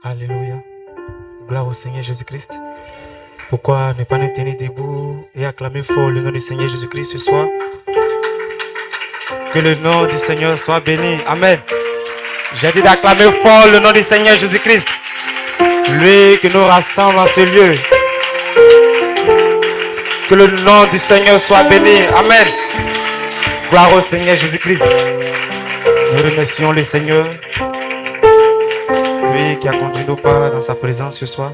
Alléluia. Gloire au Seigneur Jésus-Christ. Pourquoi ne pas nous tenir debout et acclamer fort le nom du Seigneur Jésus-Christ ce soir? Que le nom du Seigneur soit béni. Amen. J'ai dit d'acclamer fort le nom du Seigneur Jésus-Christ. Lui qui nous rassemble en ce lieu. Que le nom du Seigneur soit béni. Amen. Gloire au Seigneur Jésus-Christ. Nous remercions le Seigneur. Lui qui a conduit nos pas dans sa présence ce soir.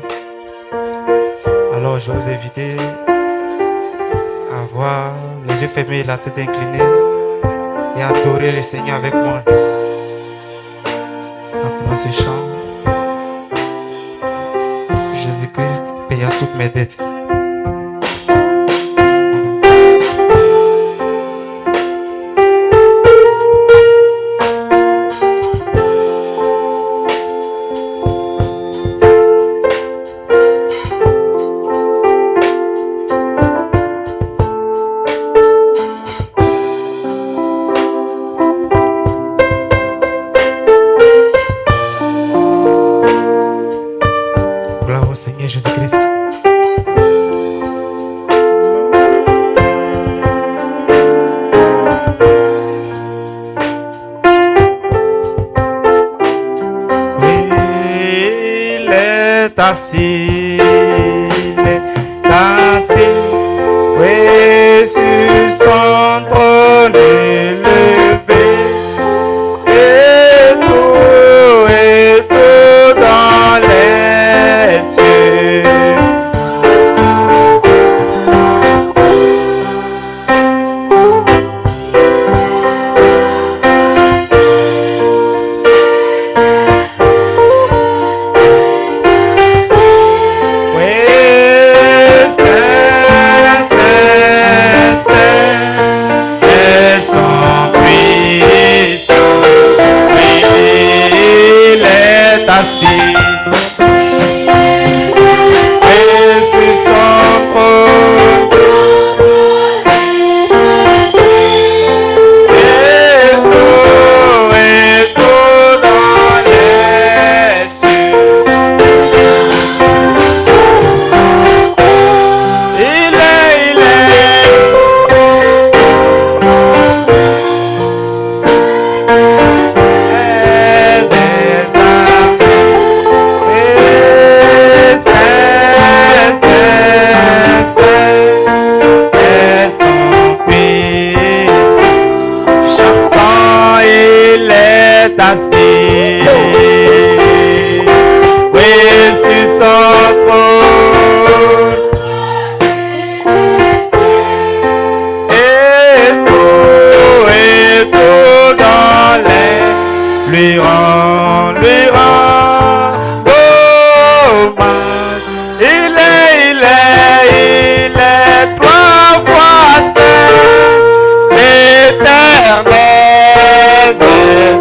Alors je vous invite à avoir les yeux fermés, la tête inclinée et à adorer le Seigneur avec moi. Apprenons ce chant. Jésus-Christ paya toutes mes dettes. Seigneur Jésus-Christ. Il est assis, oui, sur son trône élevé, et tout dans les cieux. Assis et sur son trône et tout dans les cieux. Il est assis, oui, sur son trône, et tout dans les lui rend hommage. Il est trois fois saint, l'éternel des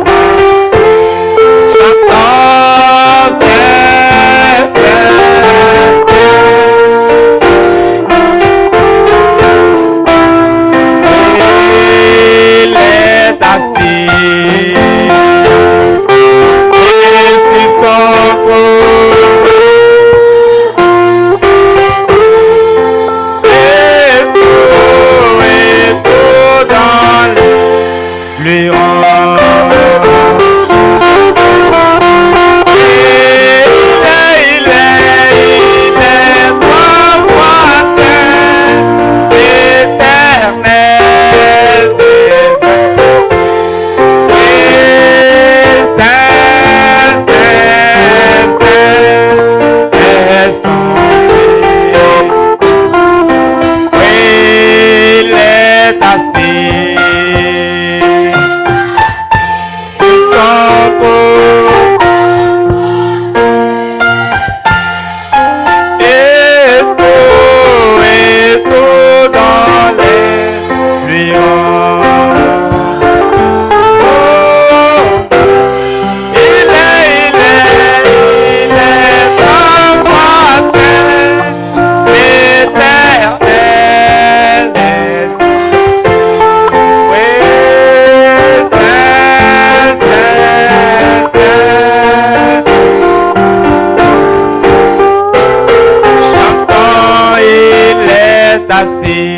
cassé.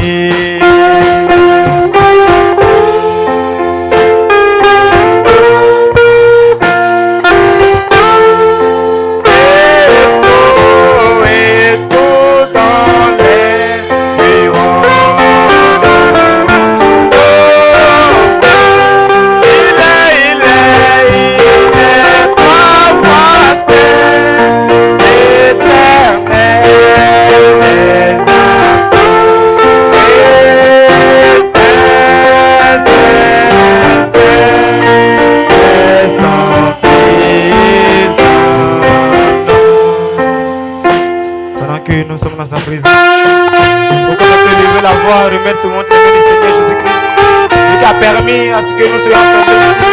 Nous sommes dans sa présence. Pourquoi on peut lever la voix, remettre ce monde du Seigneur Jésus-Christ, lui qui a permis à ce que nous soyons ensemble ici.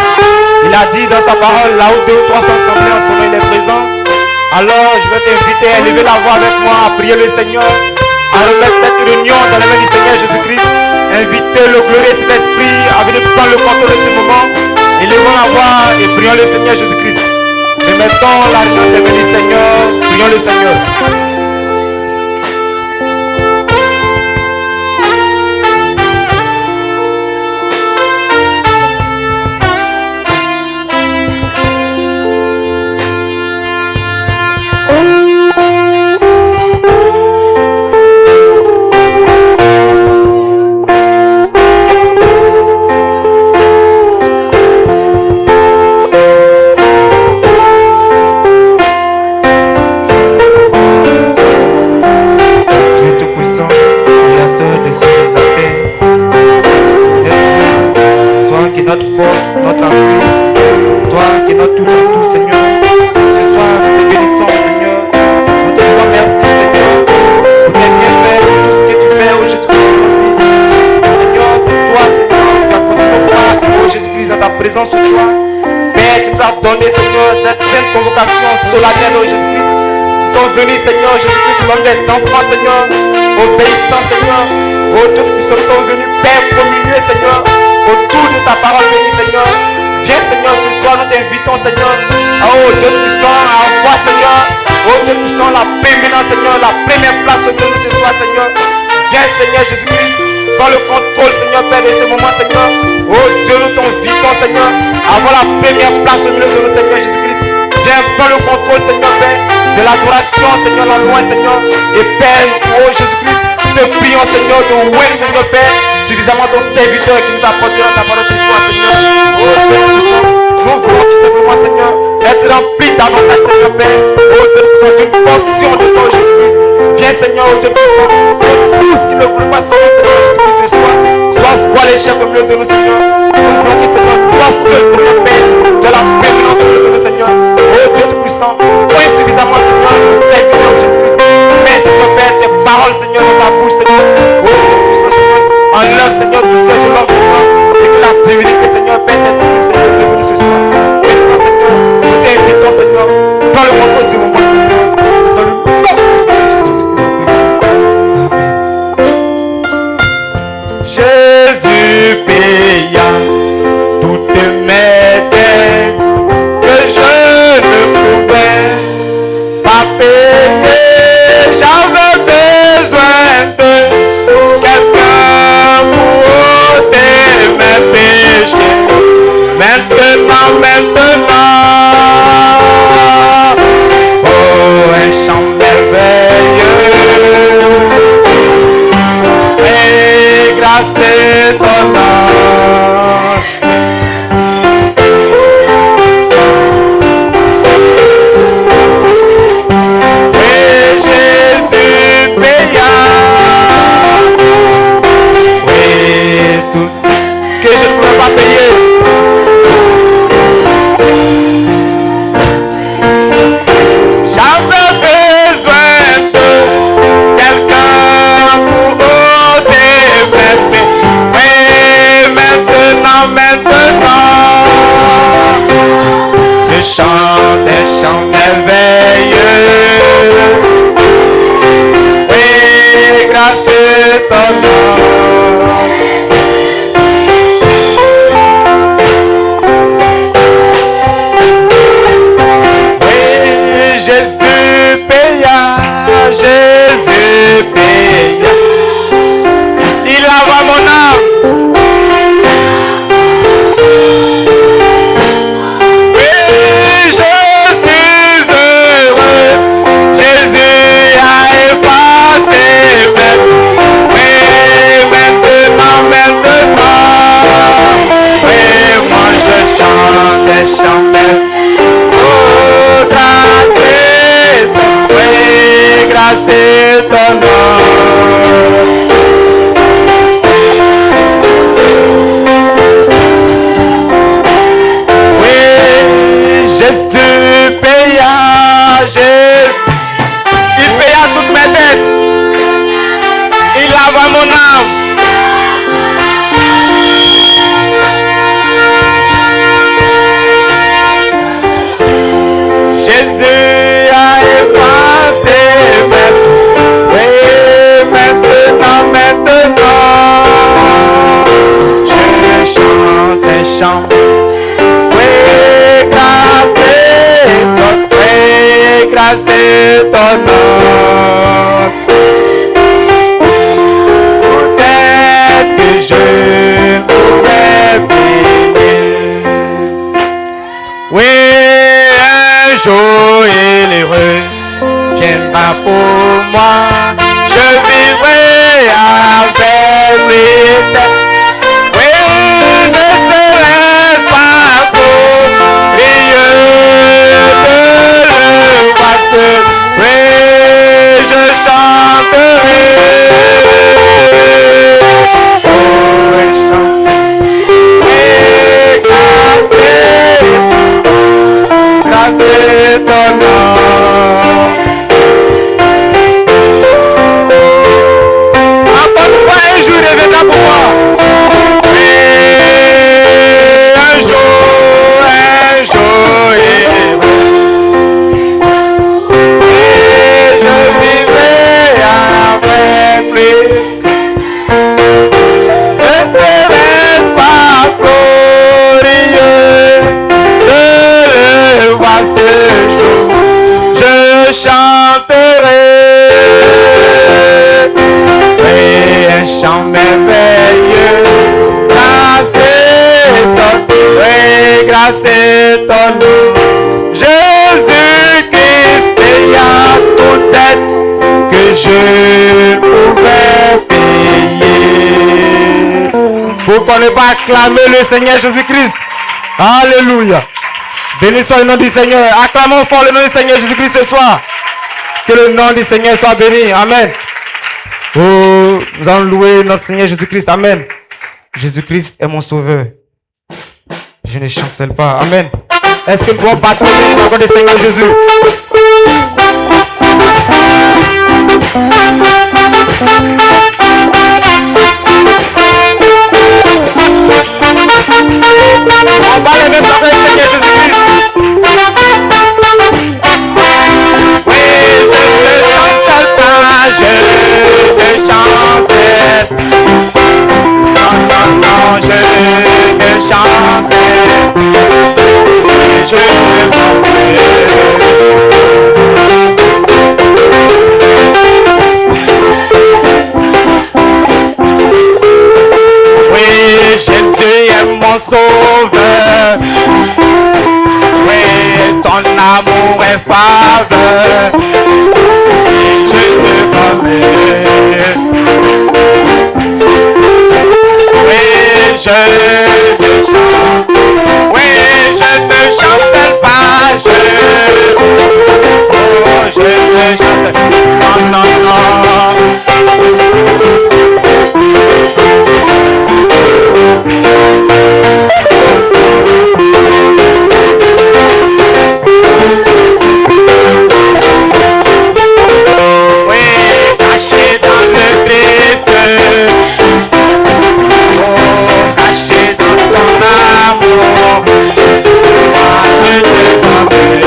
Il a dit dans sa parole, là où 2 ou 3 sont assemblés en son nom, il est présent. Alors je vais t'inviter à lever la voix avec moi, à prier le Seigneur, à remettre cette réunion dans les mains du Seigneur Jésus-Christ. Inviter le glorieux Saint-Esprit à venir prendre le contrôle de ce moment. Élevons la voix et prions le Seigneur Jésus-Christ. Remettons la réunion dans les mains du Seigneur, prions le Seigneur. Notre force, notre appui, toi qui es notre tout, Seigneur. Ce soir, nous te bénissons, Seigneur. Nous te disons merci, Seigneur, pour tes bienfaits, pour tout ce que tu fais, oh Jésus-Christ, dans notre vie. Seigneur, c'est toi, Seigneur, qui as conduit nos pas, oh Jésus-Christ, dans ta présence ce soir. Père, tu nous as donné, Seigneur, cette sainte convocation solennelle, oh Jésus-Christ. Nous sommes venus, Seigneur, Jésus-Christ, comme des enfants, Seigneur, obéissants, Seigneur. Oh Dieu, nous sommes venus, Père, communier, Seigneur, autour de ta parole bénie, Seigneur. Viens, Seigneur, ce soir, nous t'invitons, Seigneur. Oh Dieu puissant, à voir, Seigneur. Oh Dieu puissant, la prééminence, Seigneur, la première place au milieu de ce soir, Seigneur. Viens, Seigneur Jésus-Christ, prends le contrôle, Seigneur, Père, de ce moment, Seigneur. Oh Dieu, nous t'invitons, Seigneur, à avoir la première place au milieu de nous, Seigneur Jésus-Christ. Viens, prends le contrôle, Seigneur, Père, de l'adoration, Seigneur, la loin, Seigneur. Et Père, oh Jésus-Christ, te prions, Seigneur, de ouais, Seigneur, Père, suffisamment ton serviteur qui nous a apporté dans ta parole ce soir, Seigneur. Oh Père, nous voulons tout simplement, Seigneur, être remplis davantage, Seigneur, Père. Oh Dieu puissant, d'une portion de toi, Jésus-Christ. Viens, Seigneur, oh Dieu puissant, tout ce qui ne voulait pas tomber, Seigneur, Jésus-Christ, ce soir, soit voilé l'échec au milieu de nous, Seigneur. Nous voulons que, Seigneur, toi seul, Seigneur, Père, de la prévenance au milieu de nous, Seigneur. Oh Dieu puissant, point suffisamment, Seigneur, le serviteur, Jésus-Christ. Mais, Seigneur, Père, tes paroles, Seigneur, dans sa bouche, Seigneur. Oh Dieu puissant, Seigneur, enlève, Seigneur, tout ce que de l'homme, Seigneur, et que la divinité, Seigneur, Père, c'est Seigneur, est venu ce soir. Maintenant, Seigneur, nous t'invitons, Seigneur, dans le contrôle ce moment, Seigneur. C'est dans le nom du Seigneur Jésus-Christ. Amen. Jésus paya toutes mes dettes que je ne pouvais pas payer. J'avais besoin de quelqu'un pour ôter mes péchés. Maintenant, oh, un chant merveilleux, et grâce et ton nom. Et Jésus paya, oui, tout que je ne pouvais pas payer. J'avais besoin de quelqu'un pour ôter mes péchés. Oui, maintenant, je chante des chants merveilleux. Oui, grâce à ton nom. Jésus paya, chante. Oui, grâce est ton nom. Peut-être que je pourrais payer. Oui, un jour il heureux viendra pour moi. Je vivrai avec lui. Oui, ne serait-ce pas pour rieur de le passer. Oui, je chanterai. Oh, je chanterai. Grâce ton nom. Encore une fois, un jour reviendra pour moi. Et un jour, et je vivrai avec lui. Ne serait-ce pas glorieux de le voir ce jour, je chanterai. Et un chant merveilleux, grâce est ton nom. Jésus-Christ paya toute dette que je pouvais payer. Pourquoi ne pas acclamer le Seigneur Jésus-Christ? Alléluia. Béni soit le nom du Seigneur. Acclamons fort le nom du Seigneur Jésus-Christ ce soir. Que le nom du Seigneur soit béni. Amen. Oh, nous allons louer notre Seigneur Jésus-Christ. Amen. Jésus-Christ est mon sauveur. Je ne chancelle pas. Amen. Est-ce que nous pouvons battre le nom du Seigneur Jésus? On bat le même nom du Seigneur Jésus-Christ. Oui, je ne chancelle pas, je ne chancelle. Non, non, je ne chancelle. Je ne oui, Jésus est mon sauveur. Oui, son amour est faveur. Et je te promets. Oui, je ne chante. Oui, je ne chancelle pas. Oh, je ne chancelle. Non, non, non. Oui, caché dans le Christ. Oh, caché dans son amour. Moi, je te promets.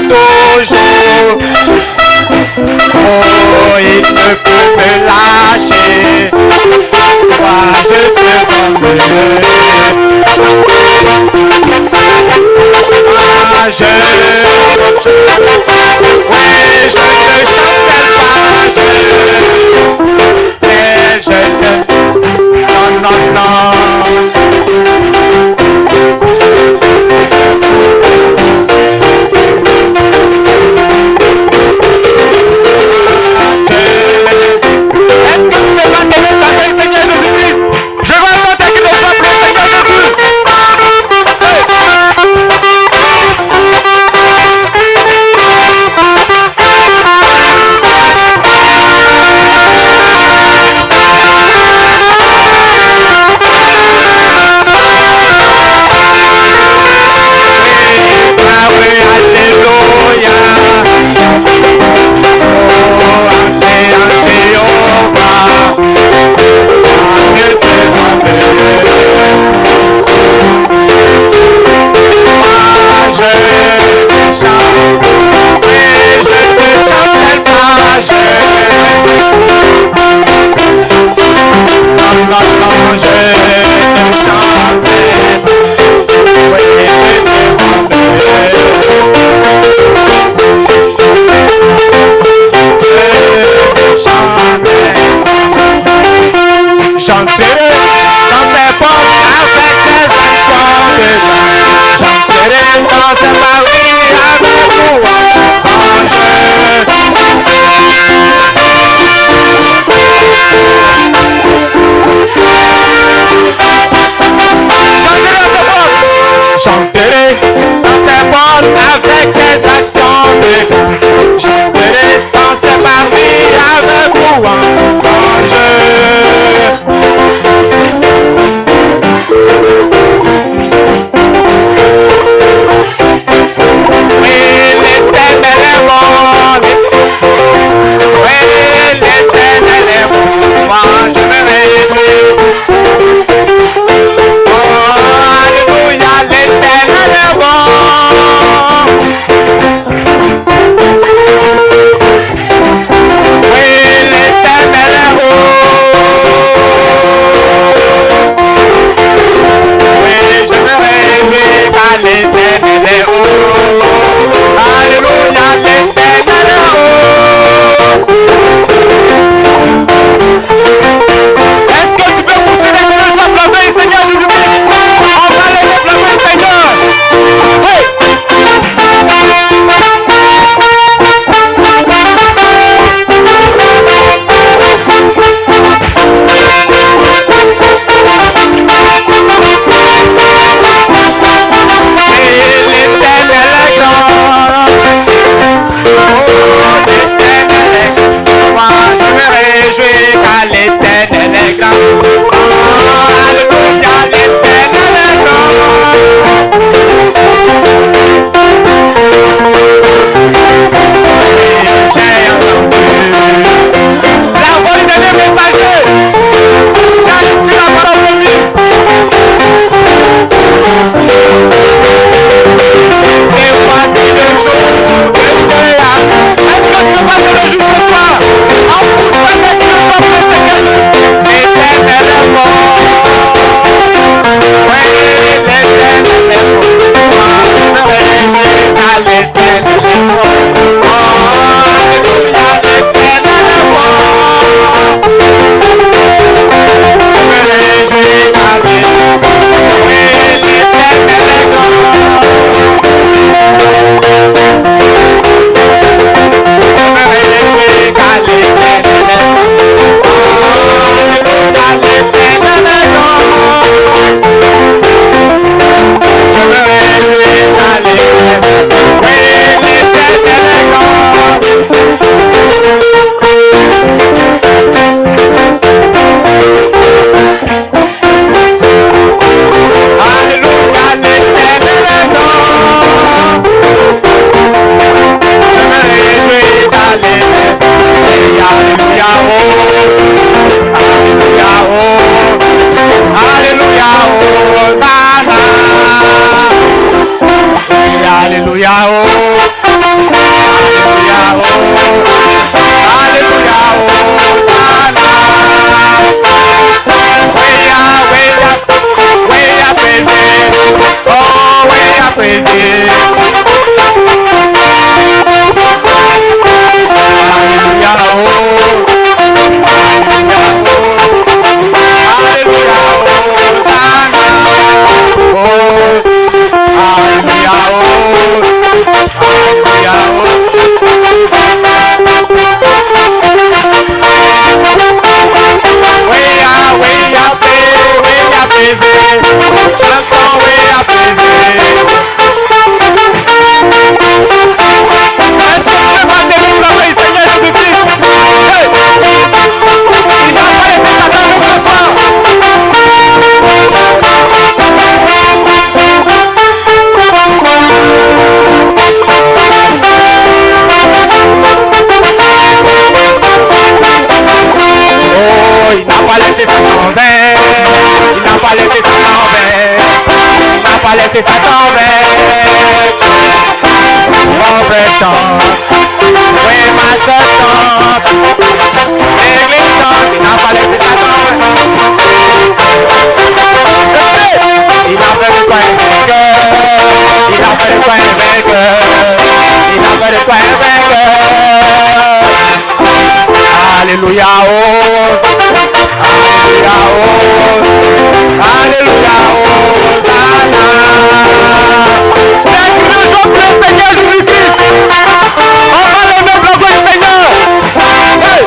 Toujours. Oh, il ne peut me lâcher. Moi, je te promets. Ah, je oui, je ne chancelle pas. Je ne. Non, non, non. Est-ce que tu peux battre le Seigneur Jésus-Christ? Je vais entendre que les gens grâce. Chanterai danser parmi avec louange. Oui, l'Éternel est bon. Oui, l'Éternel est bon. Moi, je me réjouis. Oh, alléluia, l'Éternel est bon. Oui, l'Éternel est bon. Oui, je me réjouis car l'Éternel est haut. Alléluia, l'Éternel est haut. Est-ce que tu peux pousser les cloches à blâmer le Seigneur Jésus-Christ? On va les blâmer le Seigneur. Oui. L'Éternel est grand. Oh, alléluia, l'Éternel est grand. J'ai entendu la voix du dernier messager. J'ai reçu la parole de Dieu. Et voici le jour que Dieu a. Est-ce que tu veux pas te réjouir ce soir? En poussant des cloches pour le Seigneur. L'Éternel est bon. Oui, l'Éternel est bon. Moi, je me réjouis car l'Éternel est bon. Oh, alléluia, l'Éternel est bon. Je me réjouis car l'Éternel est bon. Oui, l'Éternel est grand. Je me réjouis car l'Éternel est bon. Je me réjouis car l'Éternel est bon. Oui, l'Éternel est grand. Alléluia, l'Éternel est grand. Je me réjouis car l'Éternel est bon. Alléluia, oh. Alléluia, oh. Alléluia, Hosanna. Alléluia, oh. Alléluia, oh. Alléluia, Hosanna. Oui, apaisé. Oh, oui, apaisé. Alléluia, oh. Alléluia, Hosanna. Oh, alléluia, oh. Alléluia, oh. Oui, apaisé. Chantons, oui, apaisé. Est-ce que tu peux pas délivrer le Seigneur Jésus-Christ? Hey! Il n'a pas laissé Satan nous ce soir. Oh, il n'a pas laissé Satan en vain. Il n'a pas laissé Satan en vain. Il n'a pas laissé Satan en vain. Mon frère chante. Oui, ma soeur chante. L'église chante. Il n'a pas laissé Satan en vain. Il a fait de quoi un vainqueur. Il a fait de quoi un vainqueur. Il a fait de quoi un vainqueur. Alléluia, oh. Alléluia, oh. Alléluia, Hosanna. Les gens pour le Seigneur Jésus-Christ. On va lever le blanc du Seigneur. Hey.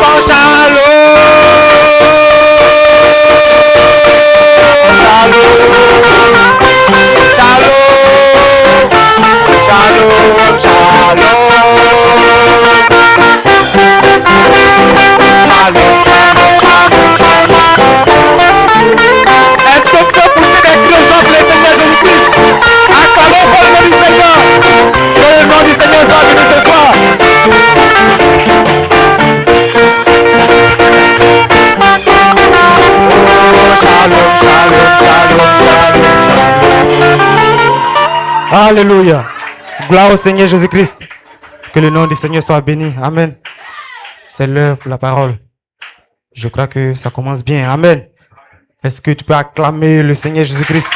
Shalom, shalom. Shalom, shalom. Est-ce que tu peux pousser des cris au chant pour le Seigneur Jésus-Christ? Acclamons pour le nom du Seigneur. Que le nom du Seigneur soit béni ce soir. Oh, shalom, shalom, shalom, shalom, shalom. Alléluia. Gloire au Seigneur Jésus-Christ. Que le nom du Seigneur soit béni. Amen. C'est l'heure pour la parole. Je crois que ça commence bien. Amen. Est-ce que tu peux acclamer le Seigneur Jésus-Christ?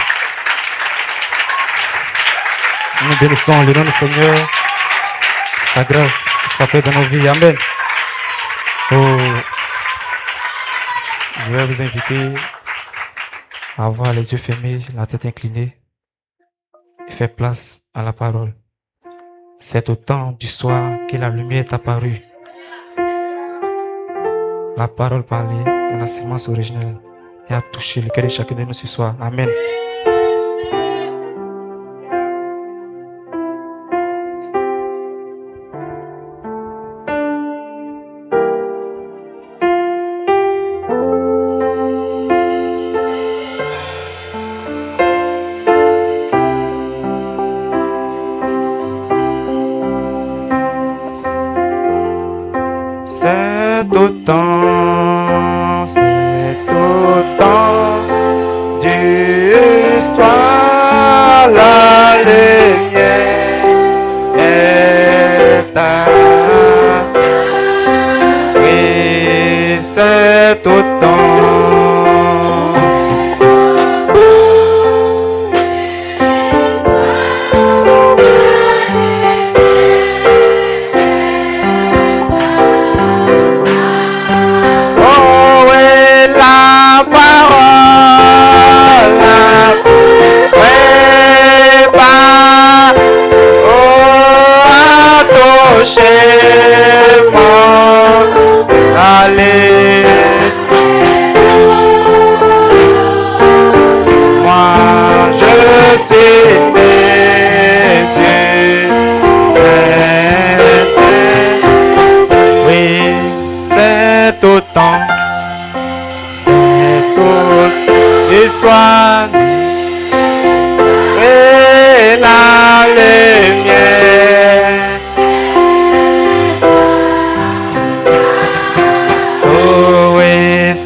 Nous bénissons le nom du Seigneur, sa grâce, sa paix dans nos vies. Amen. Oh, je vais vous inviter à avoir les yeux fermés, la tête inclinée et faire place à la parole. C'est au temps du soir que la lumière est apparue. La parole parlée est la sémence originelle et a touché le cœur de chacun de nous ce soir. Amen. C'est au temps du soir, la lumière est oui, c'est au temps. Allez, moi je suis né du Saint-Père. Oui, c'est au temps, c'est au du soir et la lumière.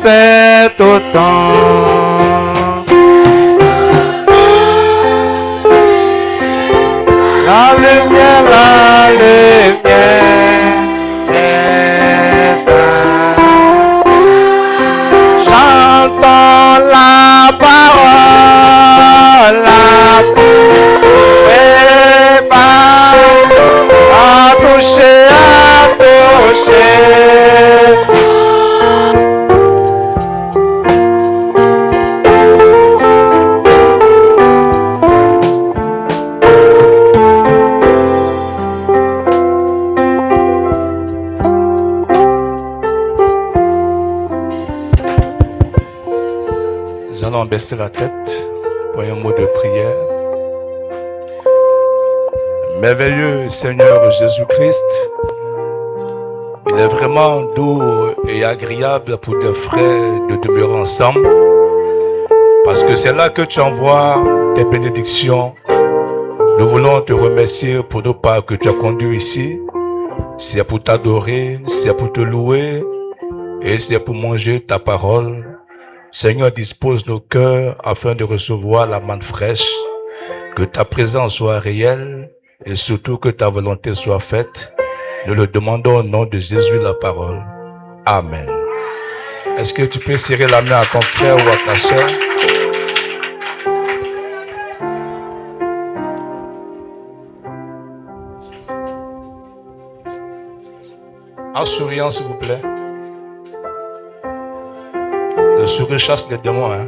C'est au temps. La lumière est chantons la parole, la à toucher, à toucher. Allons baisser la tête pour un mot de prière. Merveilleux Seigneur Jésus-Christ, il est vraiment doux et agréable pour des frères de demeurer ensemble, parce que c'est là que tu envoies tes bénédictions. Nous voulons te remercier pour nos pas que tu as conduits ici. C'est pour t'adorer, c'est pour te louer et c'est pour manger ta parole. Seigneur, dispose nos cœurs afin de recevoir la manne fraîche, que ta présence soit réelle et surtout que ta volonté soit faite. Nous le demandons au nom de Jésus la parole. Amen. Est-ce que tu peux serrer la main à ton frère ou à ta soeur? En souriant, s'il vous plaît. Le sourire chasse les démons, hein.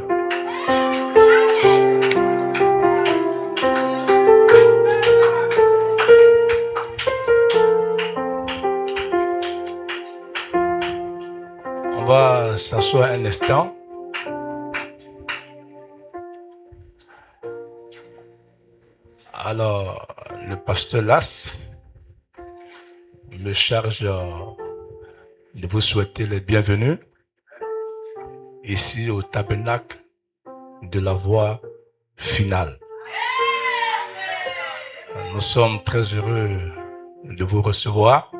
On va s'asseoir un instant. Alors, le pasteur Las me charge de vous souhaiter les bienvenus ici au tabernacle de la voie finale. Nous sommes très heureux de vous recevoir.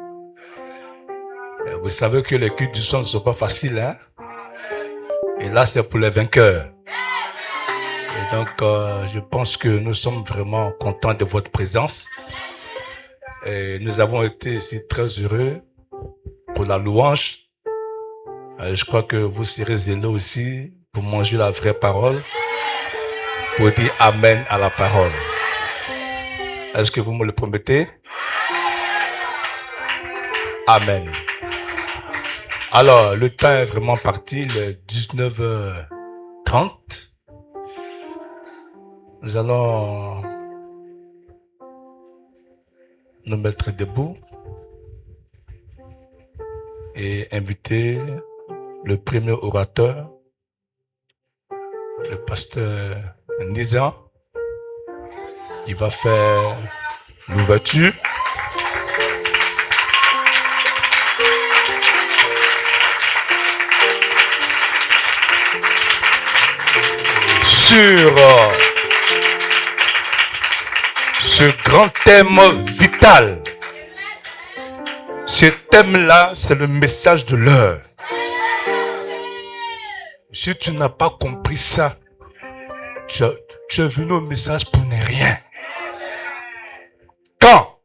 Vous savez que les cultes du son ne sont pas faciles, hein? Et là, c'est pour les vainqueurs. Et donc, je pense que nous sommes vraiment contents de votre présence. Et nous avons été ici très heureux pour la louange. Je crois que vous serez zélés aussi pour manger la vraie parole, pour dire Amen à la parole. Est-ce que vous me le promettez? Amen. Alors, le temps est vraiment parti, il est 19h30. Nous allons nous mettre debout et inviter le premier orateur, le pasteur Nizan, qui va faire l'ouverture. Sur ce grand thème vital. Ce thème-là, c'est le message de l'heure. Si tu n'as pas compris ça, tu es venu au message pour ne rien. Quand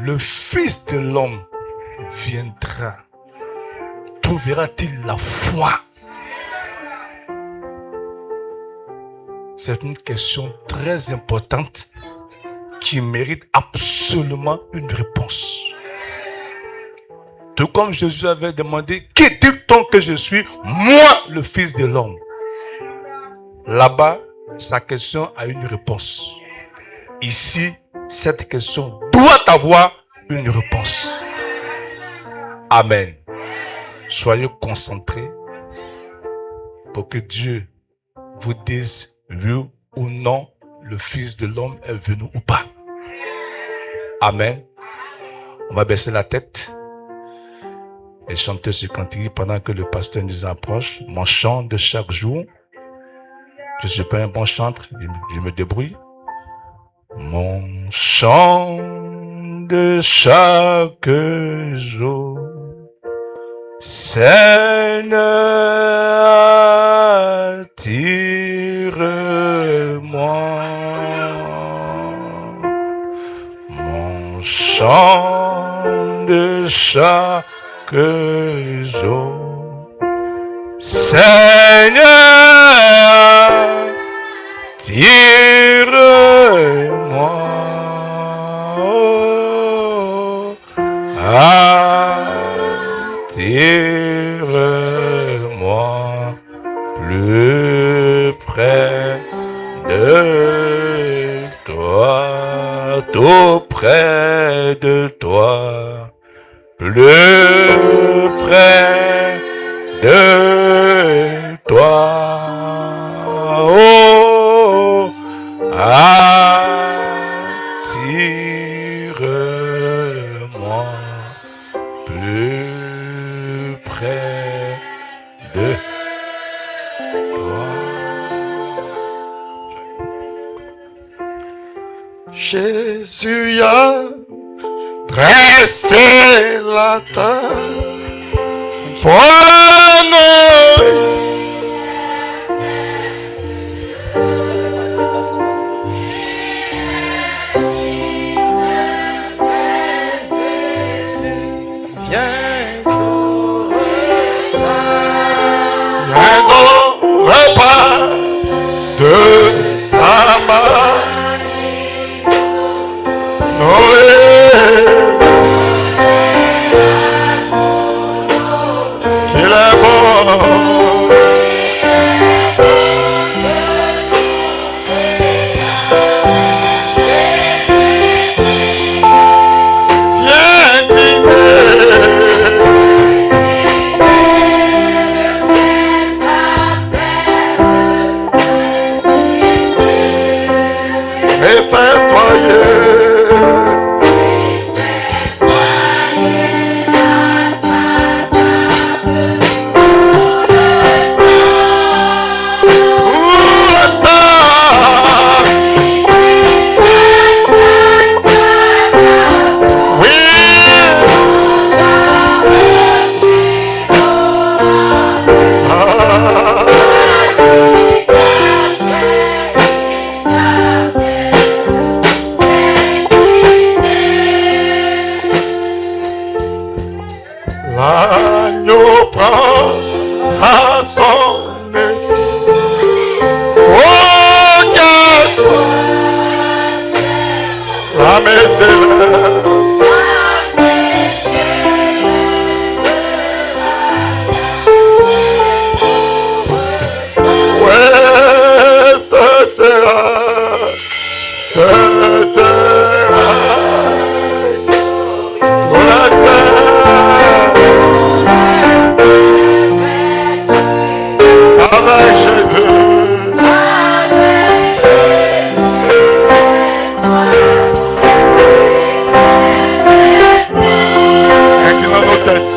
le Fils de l'homme viendra, trouvera-t-il la foi? C'est une question très importante qui mérite absolument une réponse. Tout comme Jésus avait demandé, qui dit-on que je suis, moi le Fils de l'homme? Là-bas, sa question a une réponse. Ici, cette question doit avoir une réponse. Amen. Soyez concentrés pour que Dieu vous dise oui ou non, le Fils de l'homme est venu ou pas. Amen. On va baisser la tête et chanter ce cantique pendant que le pasteur nous approche. Mon chant de chaque jour. Je ne suis pas un bon chanteur, je me débrouille. Mon chant de chaque jour. Seigneur, attire-moi. Mon chant de chaque jour. Seigneur, attire-moi. Attire-moi plus près de toi, tout près de toi, plus près de toi. Oh, attire-moi plus près de toi. Jésus a dressé la table pour nous. Repas de sa main, Noé, qu'il est bon. Viens dîner. L'agneau prend à son époux. Oh, qu'elle soit la messe. Ouais, ce sera pour la avec Jésus. Inclinons nos têtes.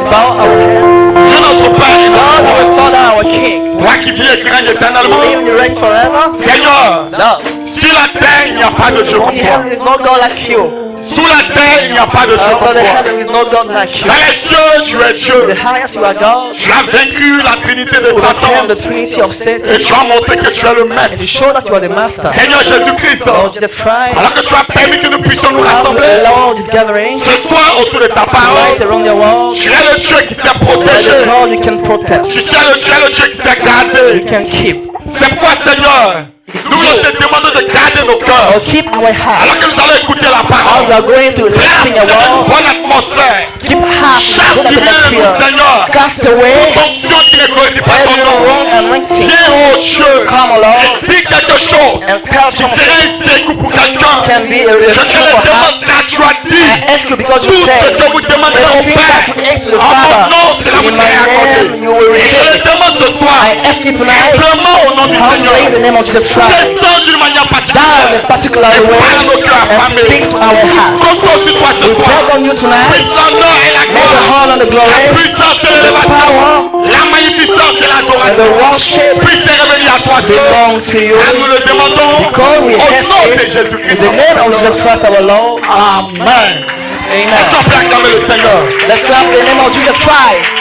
Bow our heads. Dieu notre Père et God, notre our Father, our King. Toi qui vis et qui règne éternellement, Live and you reign forever. Seigneur, Lord, sur la terre, il n'y a pas de Dieu on comme the toi. heaven is no God like you. Sous la terre, il n'y a pas de Dieu Over comme the toi. heaven is no God like you. Dans les cieux, tu es The Dieu. highest you are God. Tu as vaincu la trinité de You overcame Satan. the trinity of Satan. Et tu as montré que tu es le maître. And you show that you are the master. Seigneur Jésus-Christ, Lord Jesus Christ. alors que tu as permis que nous puissions nous rassembler Lord is gathering. ce soir autour de ta Right parole, around your wall. tu es le Dieu qui s'est You are the protégé. God you can protect. Tu es le Dieu qui s'est gardé. You can keep. C'est pourquoi, Seigneur, nous te demandons de garder nos cœurs. Or keep our heart. Alors que nous allons écouter la As parole, we are going to place listen your une word. bonne atmosphère. Keep heart in Chasse good du bien, atmosphere. Seigneur. Cast away Fonction qui ne glorifie pas ton every nom. wrong anointing. Viens, oh Dieu, Come, Lord, et dis quelque chose and tell qui something. serait un secours pour quelqu'un. Can be a Je te refuge le for demande us. car tu as I dit ask you because you tout ce said que vous demandez au everything Père. that you ask to the En mon Father, nom, cela vous in my sera accordé. name you will Et je receive le it. demande ce soir, I ask you tonight, simplement au nom du humbly in the Seigneur, name of Jesus Christ, descends d'une manière down in particulière a particular et way parle à nos cœurs and affamés. speak to our heart. Comptons sur toi ce We soir. beg on you tonight, Puisse l'honneur et la may the gloire, honor and the la glory, puissance et the l'élévation, power, la magnificence et and the l'adoration worship puisse te revenir à toi seul. belong to you. Car nous le demandons Because we au ask nom de it in Jésus-Christ. the name of Jesus Christ our Lord. Amen. Est-ce Amen. qu'on peut acclamer le Seigneur? Let's clap the name of Jesus Christ.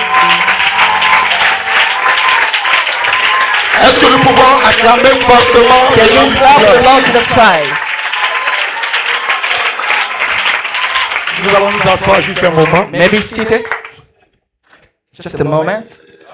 Est-ce que nous pouvons acclamer fortement Can le nom you du clap the Seigneur? Lord Jesus Christ? Nous allons nous asseoir juste un moment. Maybe seated. Just a moment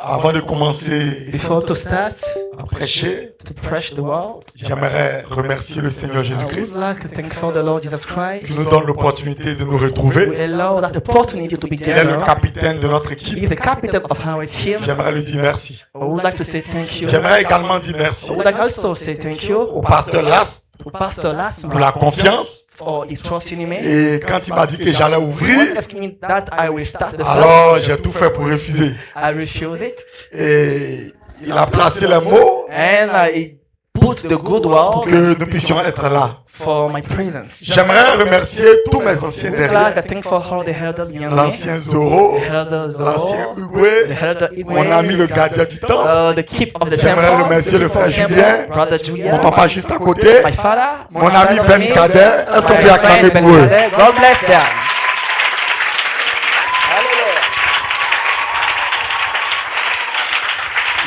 Avant de commencer before to start à prêcher, to preach the word. j'aimerais remercier le Seigneur I would Jésus-Christ like to thank for the Lord Jesus Christ. qui nous donne l'opportunité de nous retrouver. We allow that opportunity to be Il est le gathered. capitaine de notre He équipe. is the captain of our team. J'aimerais lui dire merci. I would like to say thank you. J'aimerais également dire merci I would like also say thank you au pasteur Las to Pastor Lasma pour la confiance. for his trust in me. Et quand il m'a dit que j'allais ouvrir, When asking me that I will start the alors first, j'ai tout fait pour refuser. I refuse it. Et il a placé les mots And I put the good pour word que nous puissions être là. for my presence. J'aimerais remercier tous mes anciens I would like derrière. to thank for all the elders behind me. L'ancien Zoro, The elders l'ancien of the Hugué, elder mon ami le gardien du temple, the keep of the J'aimerais temple, remercier le frère the temple, Julien, brother mon Julian, papa juste à côté, my father, mon my ami son Ben of me, Kader. Est-ce qu'on my peut acclamer friend Ben pour eux? Kader. God bless them.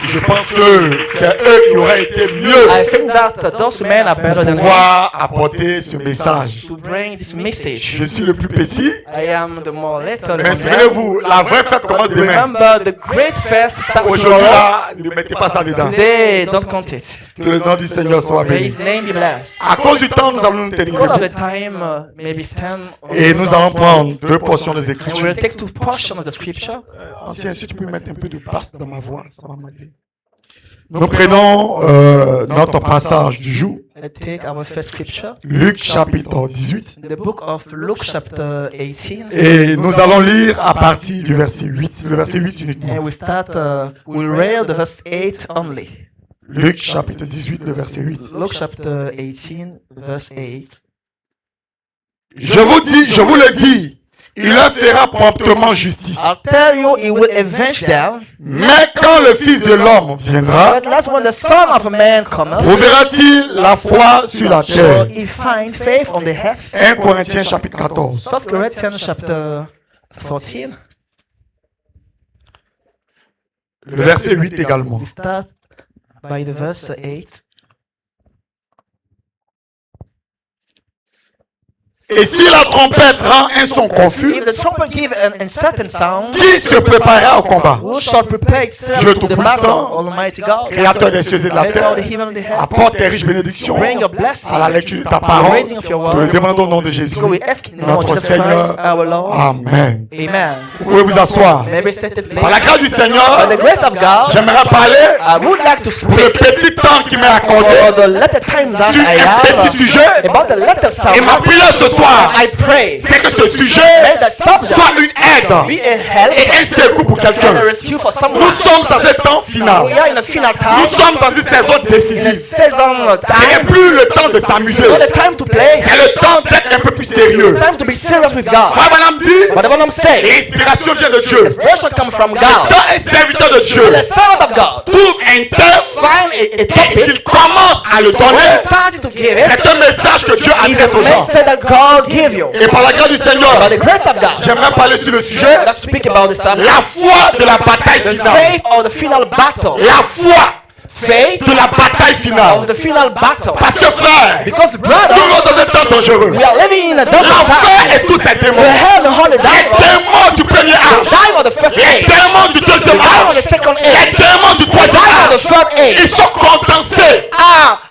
Je pense que c'est eux qui auraient été mieux I think that those men are better pour than me pouvoir apporter ce message. to bring this message. Je suis le plus petit, I am the more little mais one. souvenez-vous, la vraie fête commence demain. Remember, the great fest starts Aujourd'hui, tomorrow. là, ne mettez pas ça dedans. Today, don't count it. Que le nom du Seigneur soit May béni. His name be blessed. À cause du temps, nous allons nous tenir All of debout. the time, maybe stand. Et nous allons prendre deux portions des And we'll Écritures. take two portions of the scripture. Ancien, si tu peux mettre un peu de basse dans ma voix, ça va m'aider. Nous prenons notre passage du jour, Let's take our first scripture. Luc chapitre 18, The book of Luke, chapter 18. et nous allons lire à partir du verset 8, le verset 8 uniquement. And we start, we'll read the verse 8 only. Luc chapitre 18, le verset 8. Luke chapter 18, verse 8. Je vous le dis, il leur fera promptement justice. I'll tell you, he will avenge them. Mais quand le Fils de l'homme viendra, But last when the Son of Man cometh, trouvera-t-il la foi sur la shall terre? he find faith on the earth? 1 Corinthiens chapitre 14. 1 Corinthians chapter 14. Le verset 8 également. We start by the verse 8. Et si la trompette rend un son confus, If the trumpet give an uncertain sound, qui se préparera au combat? who shall prepare itself Dieu to the Tout-Puissant, battle? Almighty God, Créateur des cieux et de la maker terre, of the heaven and the earth, apporte tes riches bénédictions bring your blessing, à la lecture de ta the parole. reading of your Nous le word. demandons au nom de Jésus, So we ask in the name of notre Jesus Seigneur. Christ, our Lord. Amen. Amen. Vous pouvez vous asseoir. Maybe seated Par la place. grâce du Seigneur, By the grace of God, j'aimerais parler I would like to pour le speak petit temps qui m'est accordé for the little time that sur I un have petit sujet. about the little Et ma subject. prière ce soir, I pray c'est que ce sujet may that subject soit une aide be a help et un secours pour and quelqu'un. a rescue for Nous someone. sommes dans un temps final. We are in a final Nous time, sommes dans une saison in a décisive. season Ce n'est time. plus le temps de s'amuser. Not the time to play. C'est le temps d'être un peu plus sérieux. Time to be serious with God. Frère Madame dit, But what I'm saying, l'inspiration vient de Dieu. inspiration come from God. Quand un serviteur de Dieu The Son of God trouve un thème find a et topic, qu'il commence à le when donner, he started to give it, c'est un message que Dieu is adresse a aux gens. message that God give you. Et par la grâce du Seigneur, By the grace of God, j'aimerais parler sur le sujet let's speak about the subject. la foi de la bataille The finale. faith of the final battle. La foi Faith de la bataille of finale. the final battle. Parce que frère, Because nous brother, vivons dans un temps dangereux. we are living in a dark L'enfer time. et tous ces The démons. hell and holy Les devil, démons du premier the âge. time of the first Les age, démons du the deuxième time of the âge. second Les age, démons du the troisième time of the âge. third age Ils sont condensés.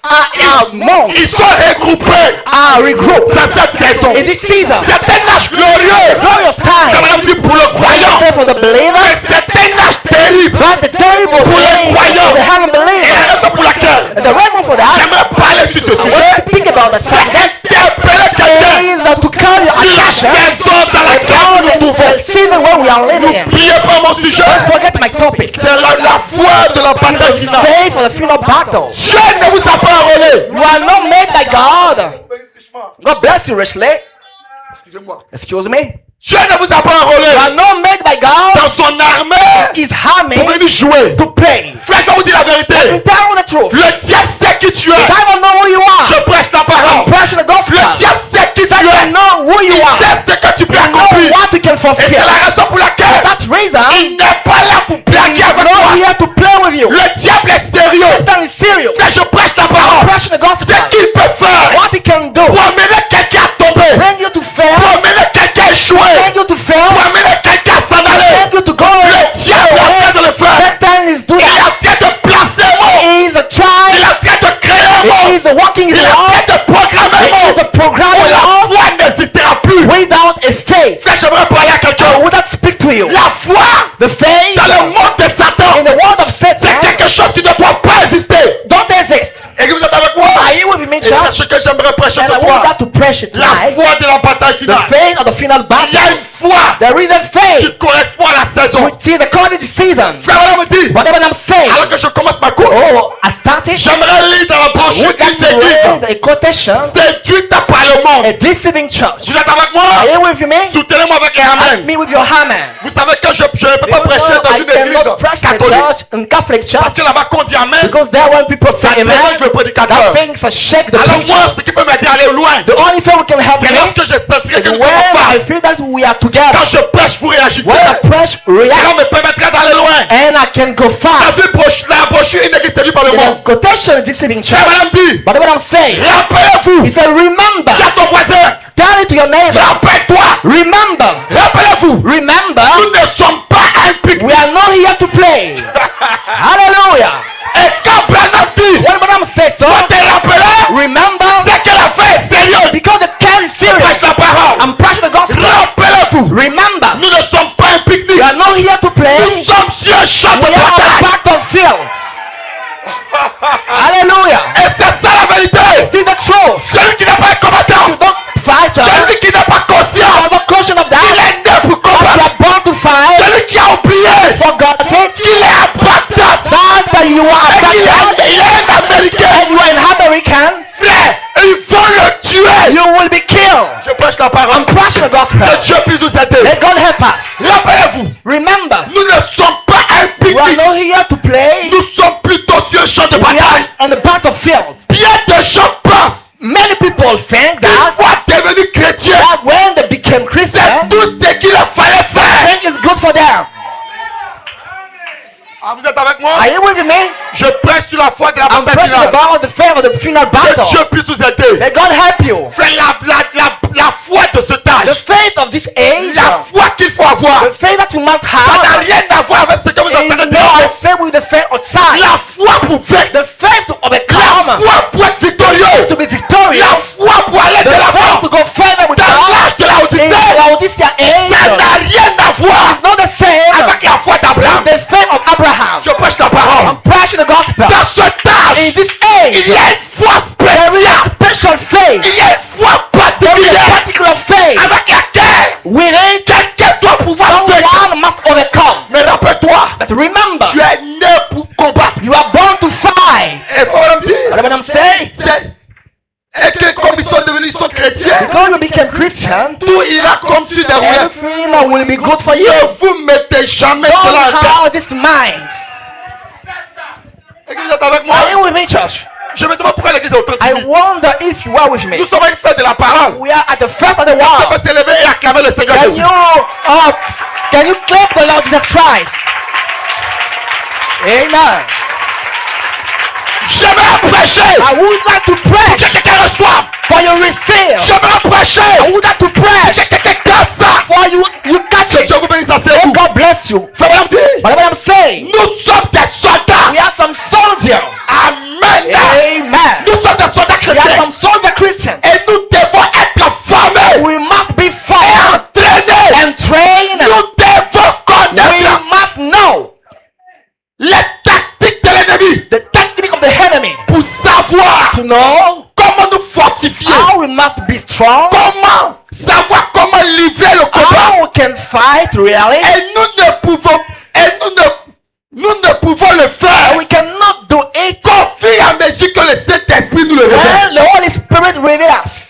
among Ils sont regroupés regrouped dans cette saison. in this season. C'est un âge glorieux. Glorious Ça time. va dire pour le croyant. Say for the Mais believer, c'est un âge terrible. but the terrible Pour les day croyants. for the Et heaven la believer. raison pour laquelle And the reason for that, j'aimerais parler sur ce I want sujet, to speak about the c'est subject interpeller quelqu'un is to call your sur la attention saison dans laquelle nous nous about trouvons. the season where we are living in. N'oubliez pas mon sujet. Don't forget my topic. C'est la foi de la bataille finale. Faith for the final battle. Dieu ne vous a pas enrôlé. You are not made by God. God bless you richly. Excusez-moi. Excuse me. Dieu ne vous a pas enrôlé You are not made by God. dans son armée His pour army venir jouer. to play. Frère, je vous dis la vérité. Tell the truth. Le diable sait qui tu The es. Bible know who you Je are. prêche la parole. Preach the gospel. Le diable sait qui tu You es. know who you Il are. sait ce que tu peux You know accomplir. what you can Et c'est fulfill. la raison pour laquelle That reason, il n'est pas là pour blaguer he's avec not toi. here to play with you. Le diable est sérieux. Satan is serious. Frère, je prêche la parole. Preach the gospel. Ce qu'il peut faire What he can do. pour amener quelqu'un à tomber, Bring you to fail. pour amener quelqu'un à échouer, Bring you to fail. pour amener quelqu'un à s'en aller. Bring you to go. Le diable est en train de le faire. Satan is doing Il est en train de placer un mot. He is a Il est child. en train de créer un He mot. is working Il his est en own. train de programmer un He is a mot. program Et la alone foi n'existera plus. without a faith. Frère, j'aimerais parler à I quelqu'un. would not speak to you. La foi The faith dans le monde de Satan, in the world of c'est Satan quelque chose qui ne doit pas exister. don't exist. Et que vous êtes avec moi? Are you with me, Et c'est church? ce que j'aimerais prêcher And ce I want soir. that to preach it La tonight. foi de la bataille The finale. faith of the final Il y a battle. une foi There is a faith qui correspond à la saison. which is according to season. Frère, voilà me dit, Whatever I'm saying. alors que je commence ma course, Oh, I started. j'aimerais lire dans la brochure Would like une to read église a quotation. séduite par le monde. A deceiving church. Vous êtes avec moi? Are you with me? Soutenez-moi avec un Help amen. me with your hammer. Vous savez que je ne peux pas prêcher dans I une église cannot preach in a catholique. church, in Catholic church, Parce que là-bas, quand on dit amen, because there when people ça say amen, dérange le prédicateur. that things shake the Alors preacher. moi, ce qui peut m'aider à aller loin, The only thing we can help c'est me lorsque je sentirai que is nous when sommes en I face. feel that we are together. Quand je prêche, vous réagissez. When I preach, Cela react, me permettra d'aller loin. and I can go far. Dans une brochure, la brochure, une église séduite par le In a monde. quotation, deceiving Frère, church. madame dit, But what I'm saying, rappelez-vous, he said, remember, dis à ton voisin, tell it to your neighbor. rappelle-toi, Remember, rappelez-vous, remember, nous ne sommes pas un pique. we are not here to play. Hallelujah. Et quand Branham dit, What I'm saying, so faut te rappeler, remember, c'est que la fin est sérieuse. because the case is serious. Prêche la parole. I'm preaching the gospel. Rappelez-vous, Remember, nous ne sommes pas un pique-nique. we are not here to play. Nous sommes sur un champ de We are on bataille. the battlefield. Hallelujah. Et c'est ça la vérité. It is the truth. Celui qui n'est pas un combattant, You don't fight. celui qui n'est pas conscient, You have the caution of il that. est né pour You combattre. are born to fight. Celui qui a oublié, Forgot it. il est à Bagdad. That you are Et il American. est un Américain. And you are an American. Frère, ils vont le tuer. You will be killed. Je prêche la parole. I'm preaching the gospel. Que Dieu puisse nous aider. Let God help us. Rappelez-vous, Remember, nous ne sommes pas un we are pique-nique. not here to play. Nous sommes plutôt sur un champ de We are bataille. on the battlefield. Bien de gens pensent, Many people think une that fois devenus chrétiens, when they became c'est Christian, tout ce qu'il leur fallait faire. think is good for them. Ah, vous êtes avec moi? Are you with me? Je prêche sur la foi de la I'm bataille pressing finale. about the faith of the final battle. Que Dieu puisse vous aider. May God help you. Frère, la foi de cet The âge, faith of this age, la foi qu'il faut avoir, the faith that you must ça n'a have, rien à voir avec ce que vous êtes en train de is not the dire. same with the faith outside. La foi pour vaincre, The faith to la overcome, foi pour être victorieux, to be la victorious, foi pour aller de the faith l'avant. to go further with Dans God. l'âge de la In Odyssée, Laodicea ça age, n'a rien à voir it's not the same avec la foi d'Abraham. the faith of Abraham. Je prêche la parole. I'm preaching the gospel. Dans cet In âge, this il age, y a une foi there is a spéciale. special faith. Il y a une foi There is a particulière particular faith avec laquelle with it quelqu'un doit pouvoir vaincre. someone must overcome. Mais rappelle-toi, But remember, tu es né pour combattre. you are born to fight. Il faut me dire. What I'm saying? Et que comme ils sont devenus chrétiens, Because you became Christian, tout ira comme sur des roulettes. everything will be good for you. Ne vous mettez jamais Don't cela en tête. have these minds. Et que vous êtes avec moi? Are you with me, church? Je me demande pourquoi l'église est autant I timide. wonder if you are with me. Nous sommes à une fête de la parole. We are at the first of the On peut world. s'élever et acclamer le Seigneur Can Jésus. you clap the Lord Jesus Christ? Amen. J'aimerais prêcher. I would like to Que preach quelqu'un reçoive. for you receive. J'aimerais I prêcher. would like to Que preach quelqu'un capte ça. for you catch Que it. Dieu vous bénisse assez. Oh, God bless you. Frère Branham dit, Whatever I'm saying, nous sommes des soldats. we are some soldiers. Amen. Amen. Nous sommes des soldats We are chrétiens. some soldier Christians. Et nous devons être formés We must be et formed entraînés. and trained. Nous devons We connaître must know les tactiques de l'ennemi the technique of the enemy pour savoir to know comment nous fortifier, how we must be strong, comment savoir comment livrer le combat. how we can fight really, Et nous ne pouvons le faire and we cannot do it qu'au fur et à mesure que le Saint-Esprit nous le révèle. when the Holy Spirit reveals us.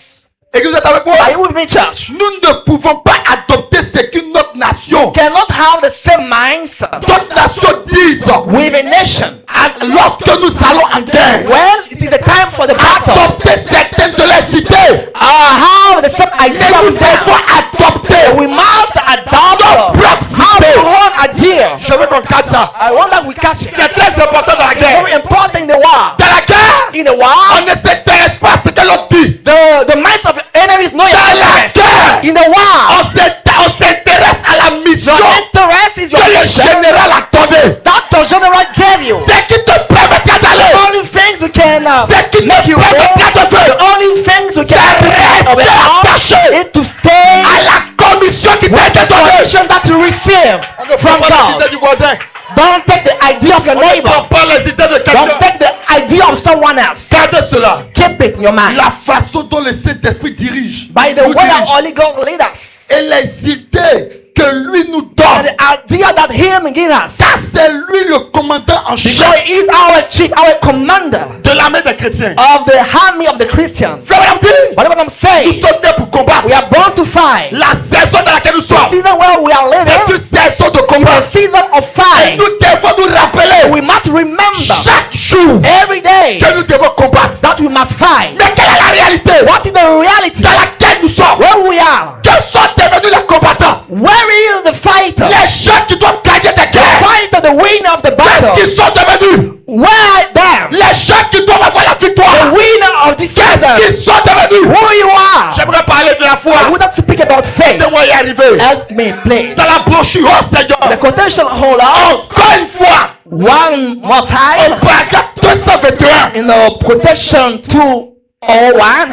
Et que vous êtes avec moi? Are you with me, church? Nous ne pouvons pas adopter ce qu'une autre nation, Cannot have the same mindset d'autres nations disent with a nation. lorsque nous allons en guerre. Well, it is the time for the battle. Adopter certaines de leurs idées. Have the same Mais idea nous with them. devons adopter We must adopt nos propres our idées. own idea. Je veux qu'on cadre ça. I wonder we catch it. C'est très important dans la guerre. Very important in the war. Dans la guerre, In the on war, ne s'intéresse pas à ce que l'autre dit. the minds of enemies know your Dans la interest. guerre, In the war, on s'intéresse à la mission your interest is your que le mission général a donnée. that the general gave you. Ce qui te permettra The d'aller. only things we can Ce qui te make you permettra de the faire. only things we C'est can rester attaché is to stay à la commission qui t'a été donnée. position that you received from Prends pas les idées God. du voisin. Don't take the idea of your On ne neighbor. prend pas les idées de Don't quelqu'un. take the idea of someone else. Gardez cela. Keep it in your mind. La façon dont le Saint-Esprit dirige. By the nous way dirige. our Holy God lead us. Et les idées que lui nous And donne. the idea that Him give us. Ça, c'est lui le commandant en Because chef He is our chief, our commander de l'armée des chrétiens. of the army of the Christians. Frère Branham dit, Whatever I'm nous saying, sommes nés pour combattre. we are born to fight. La saison dans laquelle nous The sommes, season where we are c'est living une saison de is combat. a season of Et fight. nous devons nous rappeler We must remember chaque jour every day que nous devons combattre. that we must fight. Mais quelle est la réalité What is the reality? dans laquelle nous sommes? Where we are? Quels sont devenus les combattants? Where is the fighter? Les gens qui doivent gagner des guerres. Fighter, the winner of the Qu'est-ce battle. qu'ils sont devenus? Where are them? Les gens qui doivent avoir la The victoire. winner of this Qu'est-ce season. qu'ils sont devenus? Who you are? J'aimerais parler de la I foi. would like to speak about faith. Aidez-moi y arriver. Help me, please. Dans la brochure, oh The Seigneur. quotation holder. Encore une fois, One more au time. paragraphe 221. In the quotation 201.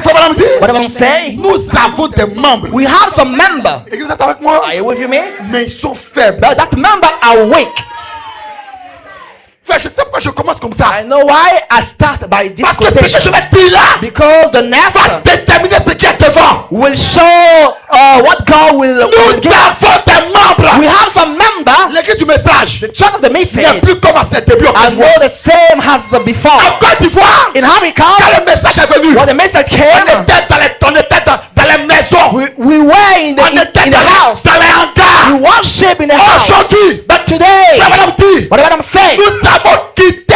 Frère Branham dit, Whatever I'm saying. nous avons des membres. We have some member. Et vous êtes avec moi? Are you with me? Mais ils sont faibles. But that member are weak. Frère, je sais pourquoi je commence comme ça. I know why I start by this Parce que ce que je quotation. vais dire là Because the next va déterminer ce qui est devant. will show what God will Nous give. avons des membres. We have some member. L'écrit du message The church of the n'est message plus comme à ses débuts. En are not the same as before. Côte d'Ivoire, In Africa, quand le message est venu, when the message on came, était dans les maisons. we were in On the était in the house. dans les hangars. We worship in the house. Aujourd'hui, But today, Frère Branham dit, whatever I'm saying, nous avons quitté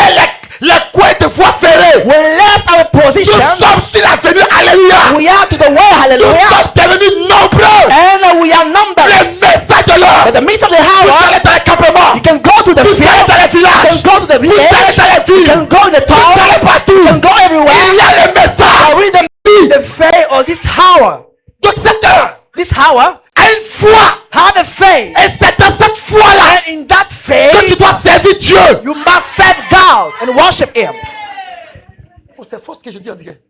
les coins de voie ferrée. we left our Nous position. sommes sur l'avenue. Alléluia. We are to the way, Nous hallelujah. sommes devenus nombreux. And we are Le numbers. message de l'heure The the midst of the Vous hour, allez dans les campements. you can go to the Vous field, allez dans les you villages. can go to the Vous allez village, dans les you villes. can go in the Vous allez town, you partout. can go Il everywhere. y a le message. I read the faith of this hour. Donc cette heure This hour, a une foi. have a faith. Et c'est dans cette foi-là And in that que tu faith, dois servir Dieu. you must serve God and worship Him. Oh, c'est faux ce que je dis, on dirait.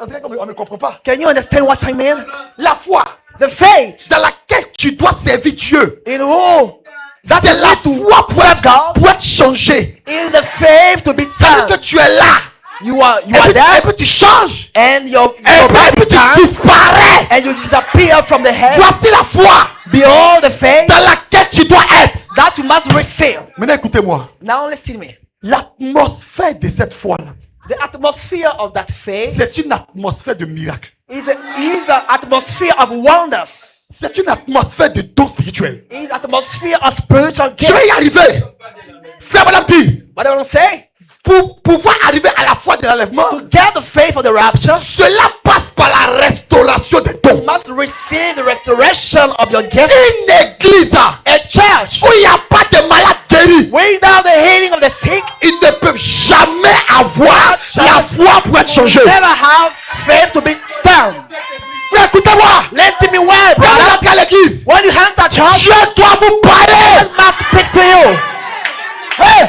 On dirait qu'on ne comprend pas. Can you understand what I mean? La foi The faith dans laquelle tu dois servir Dieu. in who that C'est you la need to foi serve God pour être changé. is the faith to be C'est-à-dire que turned. tu es là. You are Et there, puis tu changes. and your Et body puis tu turns, disparais. and you disappear from the head. Voici la foi Behold the faith dans laquelle tu dois être. that you must receive. Maintenant, écoutez-moi. Now listen to me. L'atmosphère de cette foi-là, The atmosphere of that faith c'est une atmosphère de miracle. is an atmosphere of wonders. C'est une atmosphère de dons spirituels. Is atmosphere of spiritual Je gifts. vais y arriver. Frère Madame dit, What do I want to say? pour pouvoir arriver à la foi de l'enlèvement, To get the faith of the rapture, cela passe par la restauration des dons. you must receive the restoration of your gift. Une église A church où il n'y a pas de malades guéris, without the healing of the sick, ils ne peuvent jamais avoir la foi pour être changés. never have faith to be turned. Frère, écoutez-moi. Listen me well, Quand vous brother. entrez à l'église, When you enter church, Dieu doit vous parler. God must speak to you. Hey!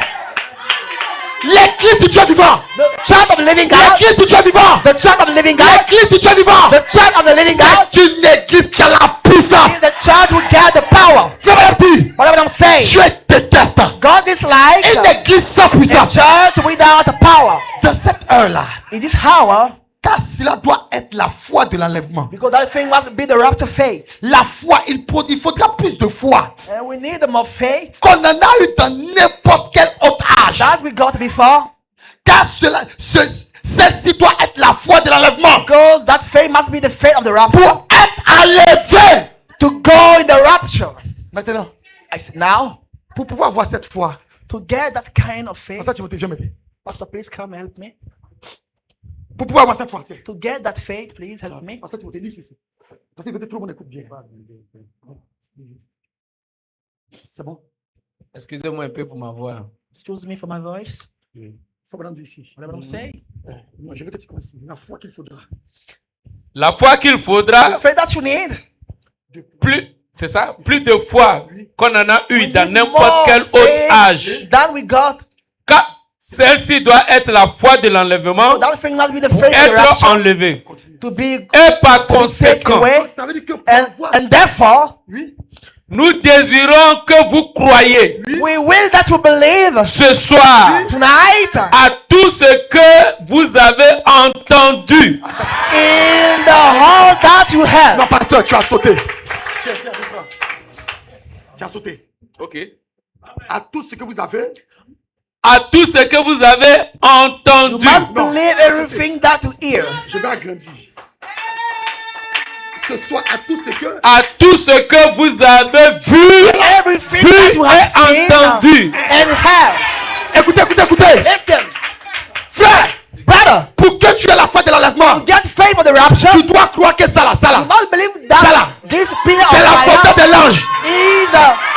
L'église du Dieu vivant. The church of the living God. L'église du Dieu vivant. The church of the living God. L'église du Dieu vivant. The church of the living God C'est une église qui a la puissance. is the church who get the power. Frère Madame dit, Whatever I'm saying. Dieu déteste God is like une église sans a puissance. church without the power. Dans cette heure-là, In this hour, car cela doit être la foi de l'enlèvement. because that thing must be the rapture faith. La foi, il faudra plus de foi And we need more faith qu'on en a eu dans n'importe quel autre âge. that we got before. Car celle-ci doit être la foi de l'enlèvement. Because that faith must be the faith of the rapture. Pour être enlevé. To go in the rapture. Maintenant, I said, now, pour pouvoir avoir cette foi, to get that kind of faith, ça, tu viens m'aider. Pastor, please come help me. Pour pouvoir avoir cette foi, tiens. To get that faith, please help me. Parce que tu vas te lire ici. Parce que tout le monde écoute bien. C'est bon? Excusez-moi un peu pour ma voix. Excuse me for my voice. Faut prendre ici. Whatever I'm saying. Non, je veux que tu commences ici. La foi qu'il faudra. La foi qu'il The faudra, faith that you need. plus, c'est ça, plus de foi qu'on en a eu dans Need n'importe more quel faith autre âge. than we got. Car celle-ci doit être la foi de l'enlèvement That thing must be the pour faith of the être rapture. enlevé. To be Et par taken conséquent, away. Ça veut dire que pour And, avoir... and therefore, Oui. nous désirons que vous croyiez we will that you believe ce soir tonight à tout ce que vous avez entendu. in the hall that you have. Non, pasteur, tu as sauté. Tiens, reprends. Tu as sauté. Ok. À tout ce que vous avez... À tout ce que vous avez You entendu. must believe everything that you hear. Je vais agrandir. Ce soir, à tout ce que... À tout ce que vous avez vu, Everything vu that you have et seen entendu. and heard. Écoutez, écoutez, écoutez. Listen, Frère, brother, pour que tu aies la foi de l'enlèvement, get faith for the rapture. tu dois croire que ça là, ça You là, must believe that Salah. this pillar c'est la of photo fire de l'ange. is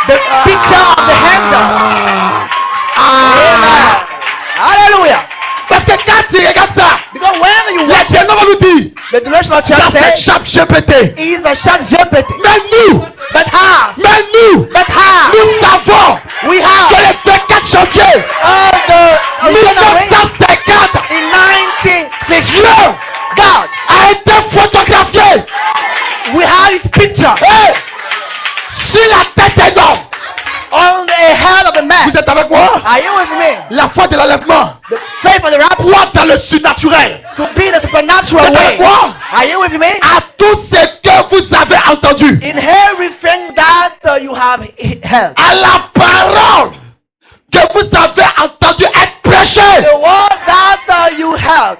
the picture of the angel. Amen. Hallelujah. Parce que quand tu regardes ça, Because when you les watch ténors vont nous dire, the dimensional ça church c'est say Chap GPT. is a chat GPT. Mais nous, But has, nous savons we que have les 24 janvier the 1950, in 1950. Dieu God, a été photographié we have his picture hey, sur la tête d'un homme. on the head of a man. Vous êtes avec moi? Are you with me? La foi de l'enlèvement, The faith of the rapture croire dans le surnaturel. to be the supernatural Vous êtes avec way. moi? Are you with me? À tout ce que vous avez entendu, In everything that you have heard. à la parole que vous avez entendu être prêchée. The word that you heard.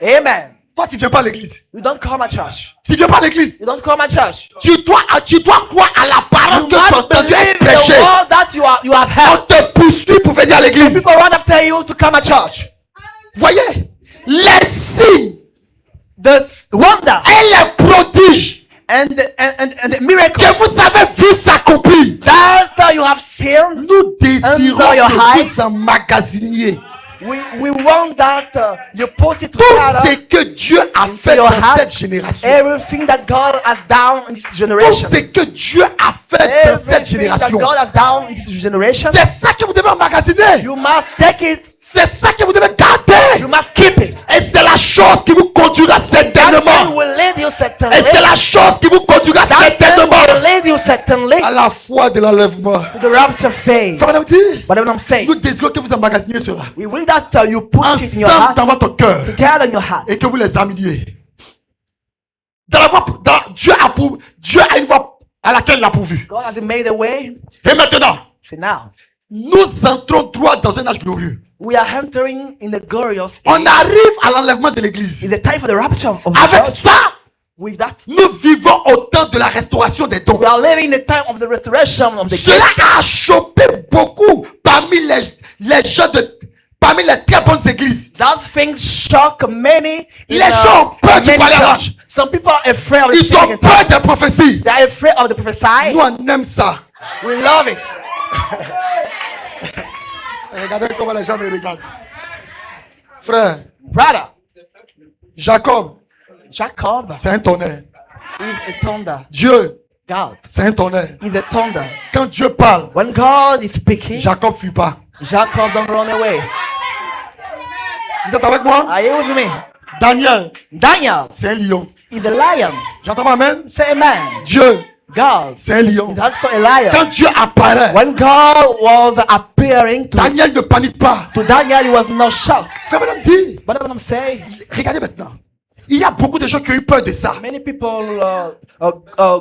Amen. Toi, tu viens pas à l'église. You don't come at church. Tu viens pas à l'église. You don't come at church. Tu dois croire à la parole You que tu as must entendu believe être the prêchée. word that you have On heard. te poursuit pour venir à l'église. People run after you to come at church. Voyez, les signes The wonder et les prodiges and the miracle que vous avez vu s'accomplir. that you have seen. Nous désirons Under your que eyes. vous emmagasiniez We want that you put it tout together. ce que Dieu a fait your dans heart. cette génération. Everything that God has done in this Tout generation. ce que Dieu a fait dans cette Everything that génération. God has done in this generation. C'est ça que vous devez emmagasiner. You must take it. C'est ça que vous devez garder. You must keep it. Et c'est la chose qui vous conduira That thing certainement. will lead you certainly. Et c'est la chose qui vous conduira That thing certainement will lead you certainly à la foi de l'enlèvement. to the rapture phase. Frère, madame, dit, Whatever I'm saying. nous désirons que vous emmagasiniez cela We will that you put it in your ensemble heart. dans votre cœur Together in your heart. et que vous les ameniez. Dans la voie, Dieu a une voie à laquelle il a pourvu. God has made a way. Et maintenant, See now. nous entrons droit dans un âge glorieux. We are entering in the glorious On age. arrive à l'enlèvement de l'église. In the time for the rapture of the Avec church. ça, With that, nous vivons au temps de la restauration des dons. we are living in the time of the restoration of the Cela gift. a chopé beaucoup parmi les gens parmi les très bonnes églises. Those things shock many. Les gens ont peur du many parler. church. Some people are afraid of the Ils speaking ont in peur tongues. des prophéties. They are afraid of the prophesy. Nous, on aime ça. We love it. Regardez comment les gens me regardent. Frère, Brother, Jacob, Jacob c'est un tonnerre. is a thunder. Dieu, God c'est un tonnerre. is a thunder. Quand Dieu parle, When God is speaking, Jacob fuit pas. Jacob don't run away. Vous êtes avec moi? Are you with me? Daniel, Daniel c'est un lion. is a lion. J'entends ma main? Say amen. Dieu, God c'est un lion. is also a lion. Quand Dieu apparaît, When God was appearing Daniel ne panique pas. to Daniel, he was not shocked. Frère, madame, dit, But what I'm saying, regardez maintenant. Il y a beaucoup de gens qui ont eu peur de ça. many people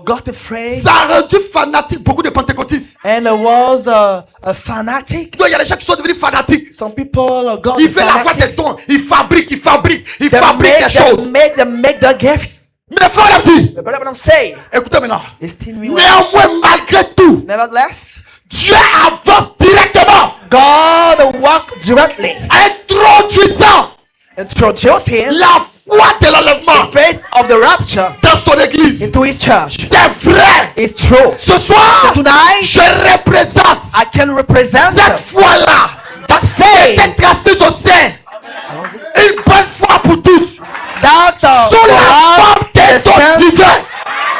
got afraid Ça a rendu fanatique beaucoup de pentecôtistes. and was a fanatic. Donc, il y a des gens qui sont devenus fanatiques. Some people got Ils veulent avoir des fanatics. dons. Ils fabriquent des They choses. make their gifts. Mais frère, madame, dit, But what I'm saying, écoutez maintenant. listen me well. Néanmoins, malgré tout, Nevertheless, Dieu avance directement, God walked directly, introduisant introducing la foi de l'enlèvement the faith of the rapture dans son église. into his church. C'est vrai. It's true. Ce soir, Tonight, je représente I can represent cette foi-là that faith, est transmise au sein. Une bonne foi pour tous. that Sous la forme des dons the divins.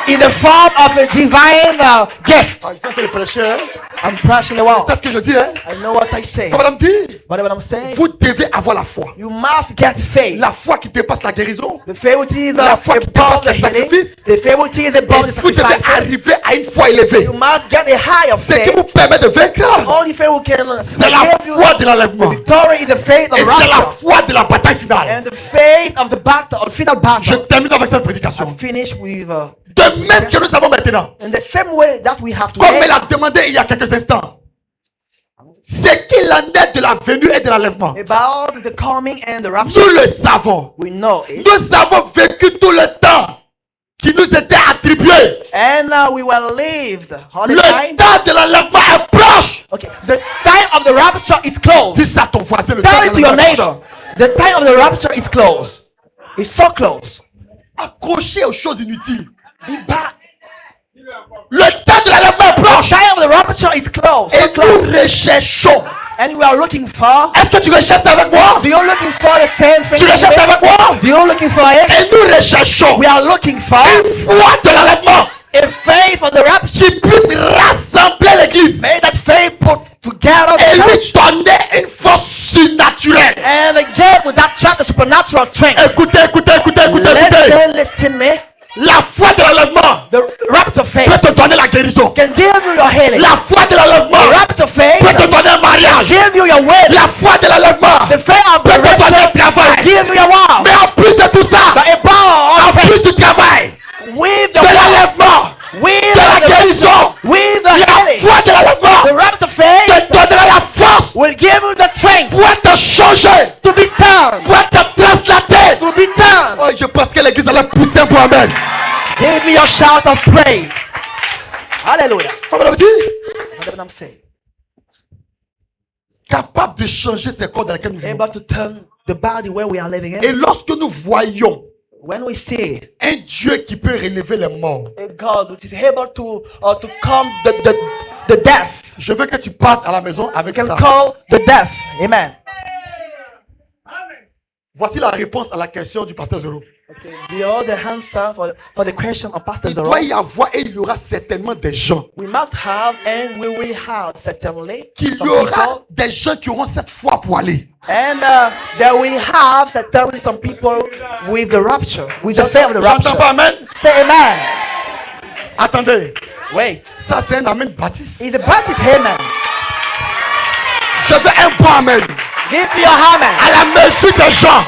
in the form of a divine gift. Ah, je sens que le prêcheur, I'm preaching the word. c'est ce que je dis, hein. I know what I say. Ça, madame dit, But what I'm saying, vous devez avoir la foi. you must get faith. La foi qui dépasse la guérison. The faith which is La foi qui above dépasse the les healing. sacrifices. The faith which is above the Et vous devez sacrifice. arriver à une foi élevée. You must get a higher Ce qui faith. vous permet de vaincre, Only faith who can c'est la give you foi de l'enlèvement. victory in the faith of Et c'est la rapture. foi de la bataille finale. And the faith of the battle, of final Je battle. termine avec cette prédication. Finish with De même que nous savons maintenant, in the same way that we have comme today elle a demandé il y a quelques instants, c'est qu'il en est de la venue et de l'enlèvement. about the coming and the rapture. Nous le savons. We know it. Nous avons vécu tout le temps qui nous était attribué. And we were lived all the Le time. temps de l'enlèvement est proche. Okay, the time of the rapture is close. Dis ça à ton voisin. Le temps Tell de it to your l'enlèvement est proche. neighbor. The time of the rapture is close. It's so close. Accroché aux choses inutiles. Be back. Le temps de l'enlèvement est The proche. time of the rapture is close. So Et close. nous recherchons. And we are looking for. Est-ce que tu recherches avec moi? Do you looking for the same thing? Tu recherches avec moi? Do you looking for it? Et nous recherchons We are looking for une foi de l'enlèvement a faith for the rapture. qui puisse rassembler l'église May that faith put together et the lui church donner une force surnaturelle. and give to that church a supernatural strength. Écoutez, écoutez, écoutez, écoutez, écoutez. Listen me. La foi de l'enlèvement The rapture faith peut te donner la guérison. can give you your healing. La foi de l'enlèvement The rapture faith peut te donner un mariage. give you your wedding. La foi de l'enlèvement The faith of peut the te donner un rapture travail. give you your wow. Mais en plus de tout ça, But above en all plus faith, du travail, with the de wow, l'enlèvement, with de la the guérison, with the la healing, foi de the l'enlèvement rapture faith te donnera la force will give you the strength pour te changer, to be done. pour te translater. To be done. Oh, je pense que l'église allait pousser un peu, amen. Give me your shout of praise. Hallelujah. Faut me le dire. That's what I'm saying. Capable de changer ces corps dans lesquels nous vivons. Able to turn the body where we are living Et in. lorsque nous voyons When we see un Dieu qui peut relever les morts, a God which is able to calm the deaf, je veux que tu partes à la maison avec can ça. call the deaf. Amen. Voici la réponse à la question du pasteur Zoro. Okay. Behold the answer for the question of Pastor Il Zoro. doit y avoir et il y aura certainement des gens. We must have and we will have certainly Qu'il some y aura people, des gens qui auront cette foi pour aller. and there will have certainly some people with the rapture, with the fear of the J'entends rapture. pas amen. Say amen. Attendez, Wait. ça c'est un amen baptiste. Is a Baptist amen? Je veux un bon amen. Give me your amen. À la mesure des gens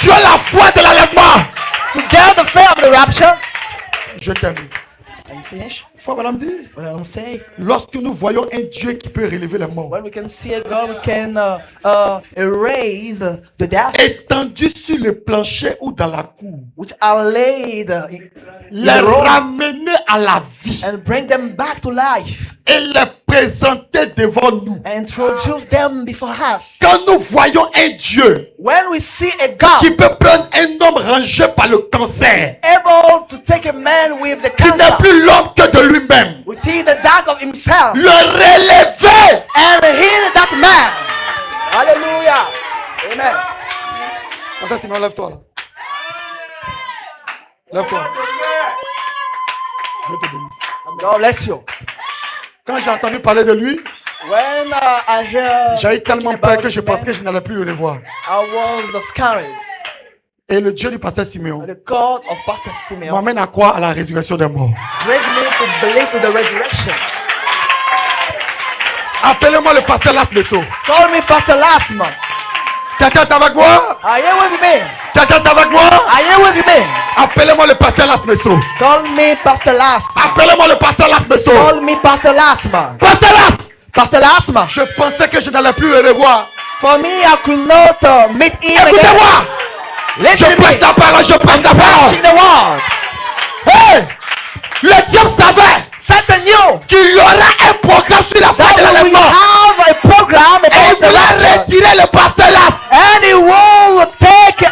qui ont la foi de l'enlèvement. To get the fear of the rapture. Je termine. And finish. Foi, madame dit, What I'm saying. lorsque nous voyons un Dieu qui peut relever les morts, When we can see a God, we can erase the death étendu sur le plancher ou dans la cour, which are laid in les the road ramener à la vie and bring them back to life et les présenter devant nous. and introduce them before us. Quand nous voyons un Dieu When we see a God qui peut prendre un homme rangé par le cancer, able to take a man with the qui n'est cancer plus l'homme que de lui-même, within the dark of himself le relever. and heal that man. Hallelujah. Amen. Ça, Simon, lève-toi là. Lève-toi. Je te bénisse. God bless you. Quand j'ai entendu parler de lui, When I hear j'ai eu tellement speaking peur about que je this pensais que man, je n'allais plus le revoir. I was scared. Et le Dieu du pasteur Simeon The God of Pastor Simeon m'amène à croire à la résurrection des morts. bring me to believe to the resurrection. Appelez-moi le pasteur Lasmeso. Call me Pastor Lasma. Quelqu'un est avec moi? Are you with me? Quelqu'un est avec moi? Are you with me? Appelez-moi le pasteur Lasmeso. Call me Pastor Lasma. Appelez-moi le pasteur Lasmeso. Call me Pastor Lasma. Pasteur Las! Pastor Lasma. Je pensais que je n'allais plus le revoir. For me, I could not meet him again. Écoutez-moi! Je Listen to prêche me. la parole, je prêche la Preaching parole. the word. Hey! Le diable savait Satan knew qu'il y aura un programme sur la foi de that we will l'enlèvement. have a program Et il about the voulait rapture. retirer le pasteur Las. And he will take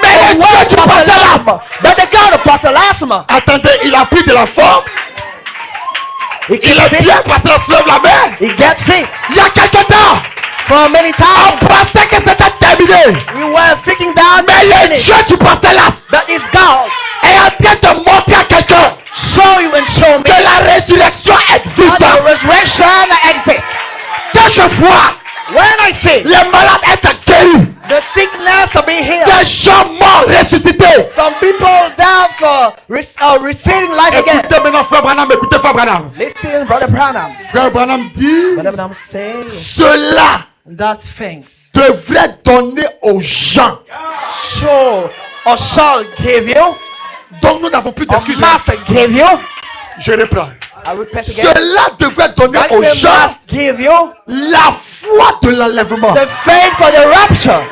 Mais le Dieu du pasteur Las. But the God of Pastor Lasma, Attendez, il a pris de la forme. he Il est fit. bien, pasteur Las, lève la main. He get fit. Il y a quelque temps, For many on times, pensait que c'était terminé. we were thinking down Mais le finish. Dieu du pasteur Las That is God. est en train de montrer à quelqu'un Show you and show me que la résurrection existe. that the resurrection exists. Que je vois When I see les malades être guéris, the sickness of being healed, des gens morts ressuscités. some people down for receiving life again. Écoutez maintenant, frère Branham, écoutez, frère Branham. Listen, Brother Branham. Frère Branham dit, Brother Branham saying cela that things devrait donner aux gens. show or shall give you, Donc nous n'avons plus or d'excuses. master give you. Je reprends. I repeat again. Cela devrait donner That aux the gens must give you la foi de l'enlèvement. the faith for the rapture.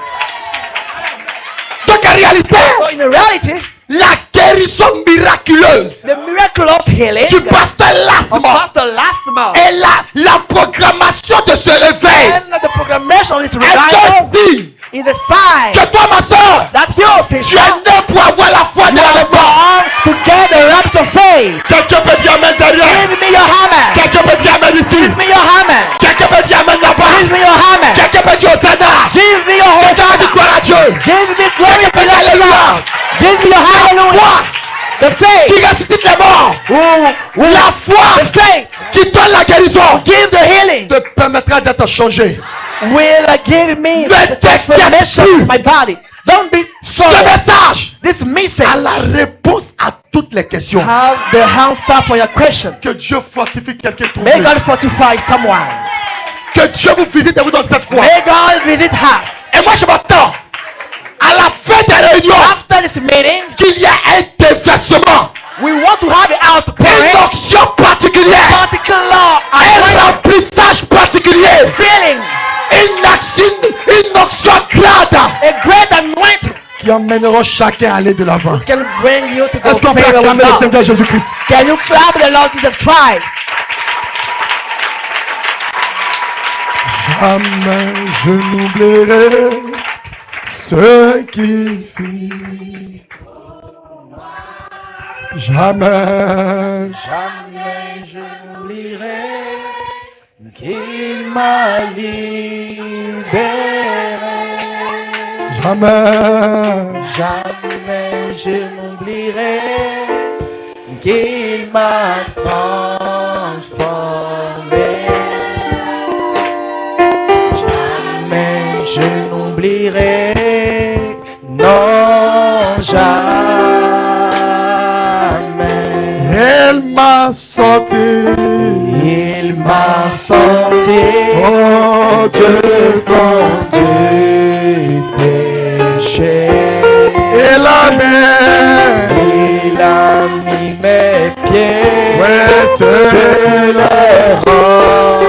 Donc en réalité, So in reality, la guérison miraculeuse the miraculous healing du pasteur of Lasma Pastor Lasma et la programmation de ce réveil and the proclamation of this est un revival signe is a sign que toi, ma soeur, that you, tu sister, es né pour avoir la foi de you are l'enlèvement. born to get the rapture faith. Quelqu'un peut dire amen derrière. Give me your hammer. Quelqu'un peut dire amen ici. Give me your hammer. Quelqu'un peut dire amen Give là-bas. me your hammer. Quelqu'un peut dire Hosanna. Give me your Quelqu'un dit Hosanna. gloire à Dieu. Give me glory Quelqu'un to peut dire God. alléluia. Give me your hallelujah. The faith Qui ressuscite les morts. La foi the faith qui donne la guérison give the healing te permettra d'être changé. will give me Ne the transformation t'inquiète of my body. Don't be Ce sorry. message This message a la réponse à toutes les questions. have the answer for your question. Que Dieu fortifie quelqu'un May trouvé. God fortify someone. Que Dieu vous visite et vous donne cette foi. May God visit us. Et moi je m'attends à la fin des réunions After this meeting, qu'il y ait un déversement, we want to have the une outpouring, onction particulière, particular un remplissage particulier, feeling, une onction grande a great anointing qui emmènera chacun à aller de l'avant. can bring you to Est-ce the qu'on peut favor of acclamer le God. Seigneur Jésus-Christ? Can you clap the Lord Jesus Christ? Jamais je n'oublierai ce qu'il fit. Jamais. Jamais je n'oublierai qu'il m'a libéré. Jamais. Jamais je n'oublierai qu'il m'a transformé. Jamais je n'oublierai, non jamais. Elle m'a sorti. Il m'a sorti Oh du Dieu, fond du péché. et la main. Il a mis mes pieds Ouais, sur le roc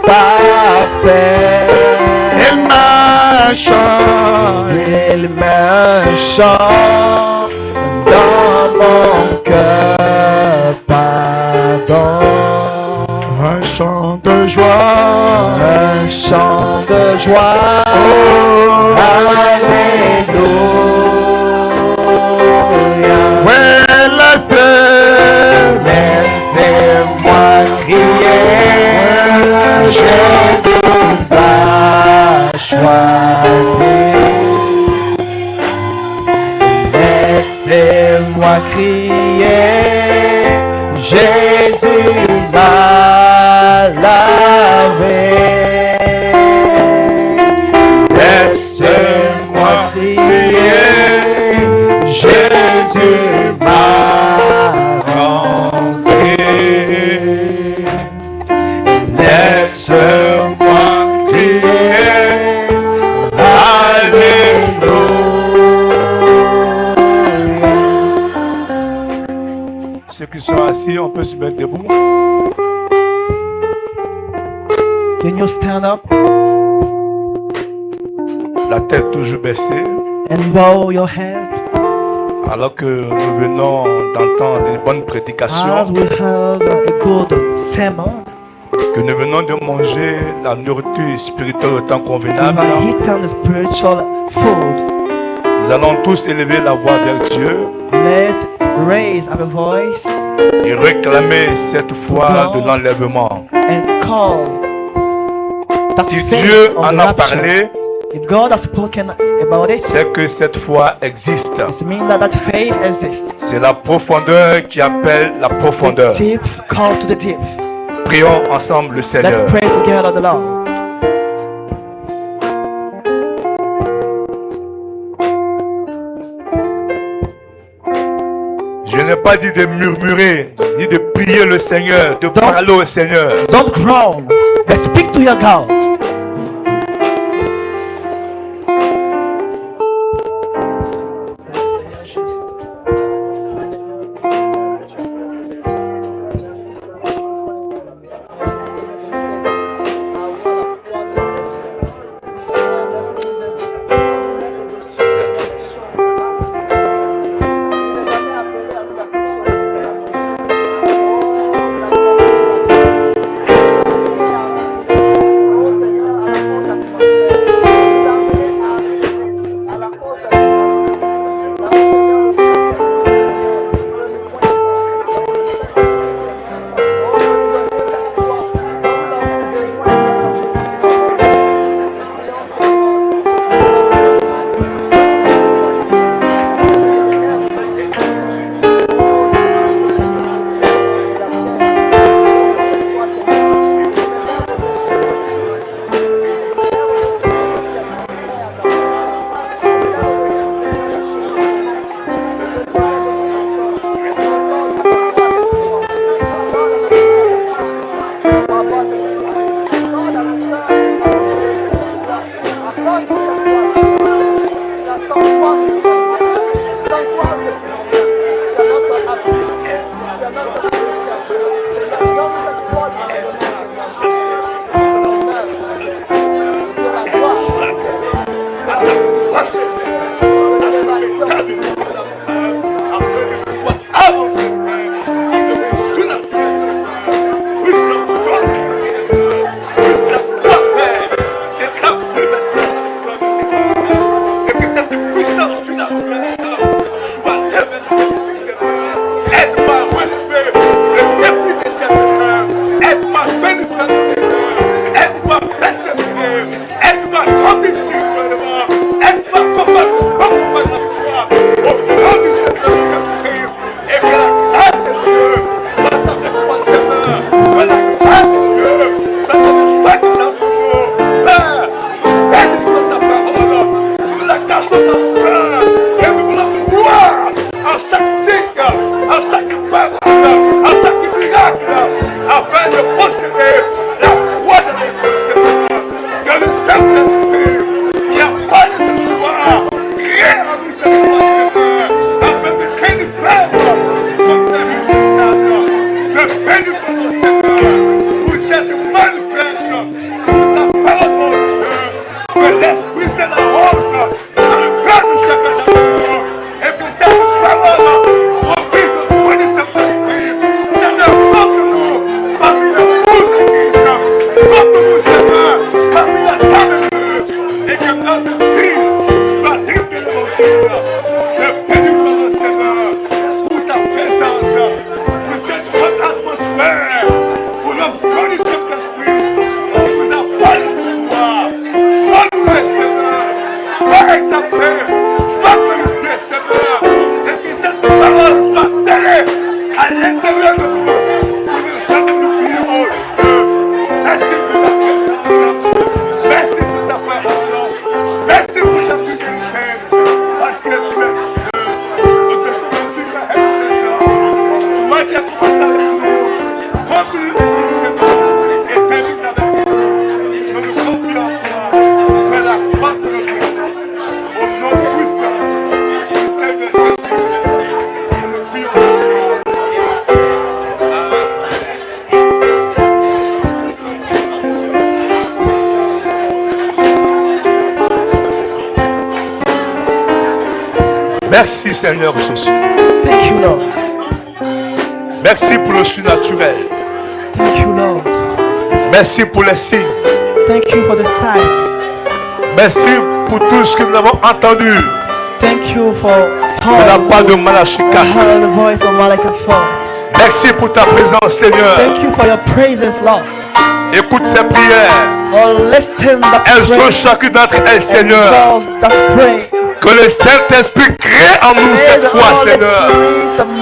parfait. Elle m'a chanté. Il met un chant dans mon cœur, pardon. Un chant de joie. Un chant de joie. Oh, Alléluia. ouais, Laissez-moi crier. Jésus m'a choisi. Laissez-moi crier. Jésus m'a lavé. Laissez-moi crier. Jésus m'a rempli. Laisse-moi crier. Alléluia. Ceux qui sont assis, on peut se mettre debout. Can you stand up La tête toujours baissée. and bow your head Alors que nous venons d'entendre une bonne as prédication, we heard a good sermon? que nous venons de manger la nourriture spirituelle au temps We convenable. have eaten the spiritual food. Nous allons tous élever la voix vers Dieu Let raise our voice et réclamer cette foi de l'enlèvement. and call that Si faith Dieu of en a rapture. parlé, If God has spoken about it, c'est que cette foi existe. it means that that faith exists. C'est la profondeur qui appelle la profondeur. The deep call to the deep. Prions ensemble le Seigneur. Let's pray together the Lord. Je n'ai pas dit de murmurer, ni de prier le Seigneur, de parler au Seigneur. Don't groan, but speak to your God. à l'intérieur de nous. Nous nous prions, oh Dieu. Merci pour ta présence. Merci pour ta présence. Merci pour ta fidélité. Parce que tu es Dieu. Nous te souhaitons la reconnaissance. Toi qui as commencé avec nous. Continue aussi, Seigneur. Et termine avec nous. Nous nous confions en toi. Fais la croix de notre vie. Au nom puissant du Seigneur Jésus-Christ. Nous nous prions. Merci Seigneur Jésus. Thank you, Lord. Merci pour le surnaturel. Thank you, Lord. Merci pour les signes. Thank you for the sign. Merci pour tout ce que nous avons entendu Thank you for de la part de Malachie 4. heard the voice of Malachi 4. Merci pour ta présence Seigneur. Thank you for your presence, Lord. Écoute ces prières. Oh, listen that Elles sont prayer chacune d'entre elles and Seigneur. souls that pray. Que le Saint-Esprit crée en nous cette foi Seigneur.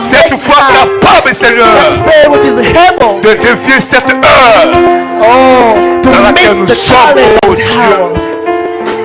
Cette foi capable Seigneur That faith which is able, de défier cette heure oh, to dans laquelle meet nous the sommes, challenge oh of this hour.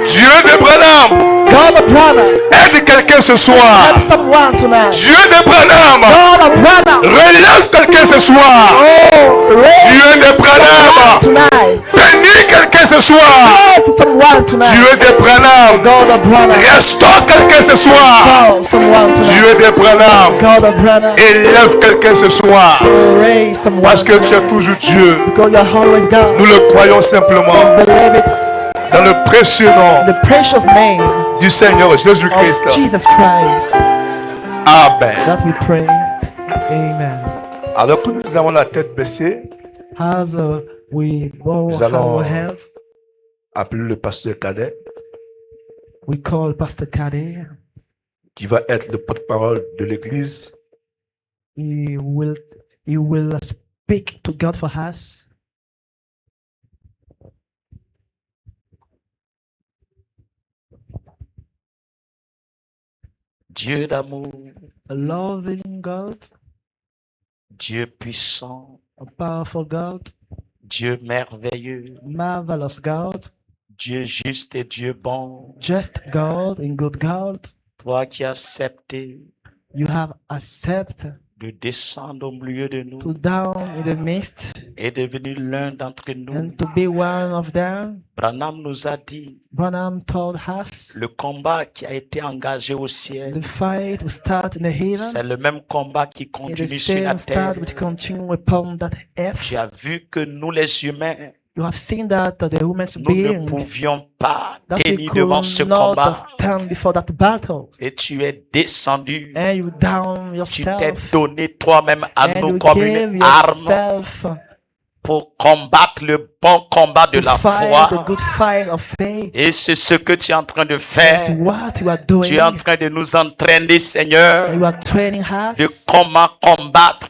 Dieu de Branham, God of Branham, aide quelqu'un ce soir. help someone tonight. Dieu de Branham, God of Branham, relève quelqu'un ce soir. oh, raise Dieu de Branham, tonight. bénis quelqu'un ce soir. Bless someone tonight. Dieu de Branham, God of Branham, restaure quelqu'un ce soir. call someone tonight. Dieu de Branham, God of Branham, élève quelqu'un ce soir. raise someone Parce que tu es tonight. toujours Dieu. Because you are always God. Nous le croyons simplement Believe it. dans le précieux nom The precious name du Seigneur Jésus-Christ. of Jesus Christ Amen. that we pray. Amen. Alors que nous avons la tête baissée, As we bow Nous allons- our heads, appelez le pasteur Cadet, we call Pastor Kade. qui va être le porte-parole de l'Église. He will speak to God for us. Dieu d'amour, A loving God, Dieu puissant, a powerful God, Dieu merveilleux, marvelous God, Dieu juste et Dieu bon, just God and good God. toi qui as accepté You have accepted de descendre au milieu de nous to down in the midst et devenu l'un d'entre nous. and to be one of them. Branham nous a dit, Branham told us le combat qui a été engagé au ciel, the fight will start in the heaven. c'est le même combat qui And the continue sur la same terre. start will continue upon that earth. Tu as vu que nous les humains, You have seen that the human's nous ne being pouvions pas that we tenir devant ce could not combat. stand before that battle. Et tu es descendu. And you down Tu t'es yourself donné toi-même à and nous you comme gave une arme yourself pour combattre le bon combat de to la fight foi. the good fight of faith. Et c'est ce que tu es en train de That's faire. what you are doing. Tu es en train de nous entraîner, Seigneur, You are training de us comment combattre,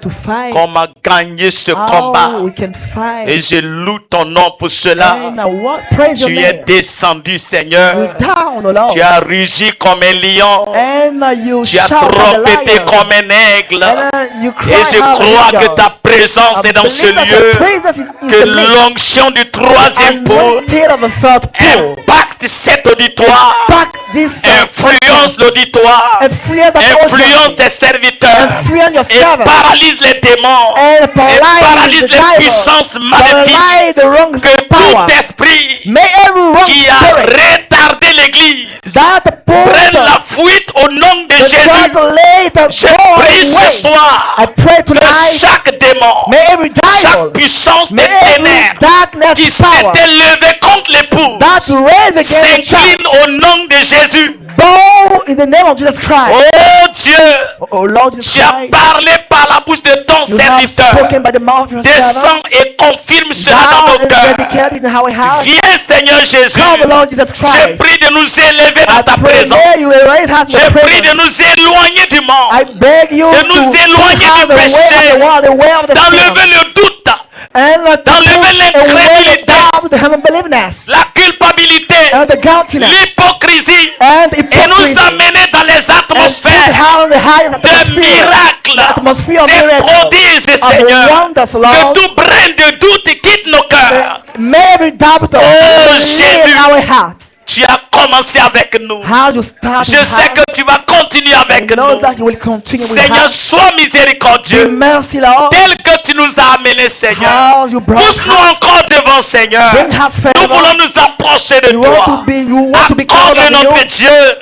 to fight. comment gagner ce How combat. we can fight. Et je loue ton nom pour cela. And what praise your Tu es name. descendu, You Seigneur. down, O Lord. Tu as rugi comme un lion. And you Tu as shout like a trompeté lion. comme un aigle. And you cry Et je out crois like que a ta présence I est dans ce believe that the lieu. presence is Que the midst. l'onction du troisième pôle Anointed of the third pole. impacte cet auditoire. Back this Influence l'auditoire. influence the Influence audience. tes serviteurs. Influence your Et servants. paralyse les démons. And Et paralyse paralyze les the puissances devil. maléfiques. Paralyze the wrong Que power. tout esprit May every wrong qui a spirit retardé l'église that prenne la put fuite au nom de the Jésus. translator Je go prie ce away. soir I pray que tonight. chaque démon, May every chaque devil, puissance des may every ténèbres darkness qui power s'était levée contre l'époux that raise against the church s'incline au nom de Jésus. bow in the name of Jesus Christ. Oh Dieu, Oh Lord Jesus tu as Christ, parlé par la bouche de ton you have serviteur. spoken by the mouth of your servant. Descends et confirme cela dans Thou nos is cœurs. dedicated in our house. Viens Seigneur Jésus. Come, Lord Jesus Je Christ. prie de nous élever dans I ta pray présence. that you will raise us in Je the prie de presence. nous éloigner du I monde. beg you de to nous éloigner have du the way of péché. the world, the way of the D'enlever sin, le doute, and to d'enlever put l'incrédulité. away the doubt, the unbelieveness, la culpabilité, and the guiltiness, l'hypocrisie and et nous hypocrisy, amener dans les des atmosphères de miracles, des prodiges, Seigneur. Que tout brin de doute quitte nos cœurs. May every doubt of Oh, Jésus. in our heart. Tu as commencé avec nous. How you start Je sais que tu vas continuer avec I know nous. that you will continue with Seigneur, us. sois Be miséricordieux. mercy, Lord. Tel que tu nous as amenés, Seigneur. How you brought Pousse-nous us. encore devant, Seigneur. Bring us Nous further. voulons nous approcher de You want toi. to be, you want to be called Accorde-le unto notre you. Dieu.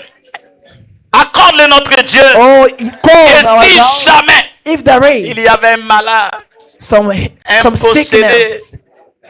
Accorde-le notre Dieu. Oh, he called Et our si God. jamais If there il is y avait un malade, some possédé, sickness,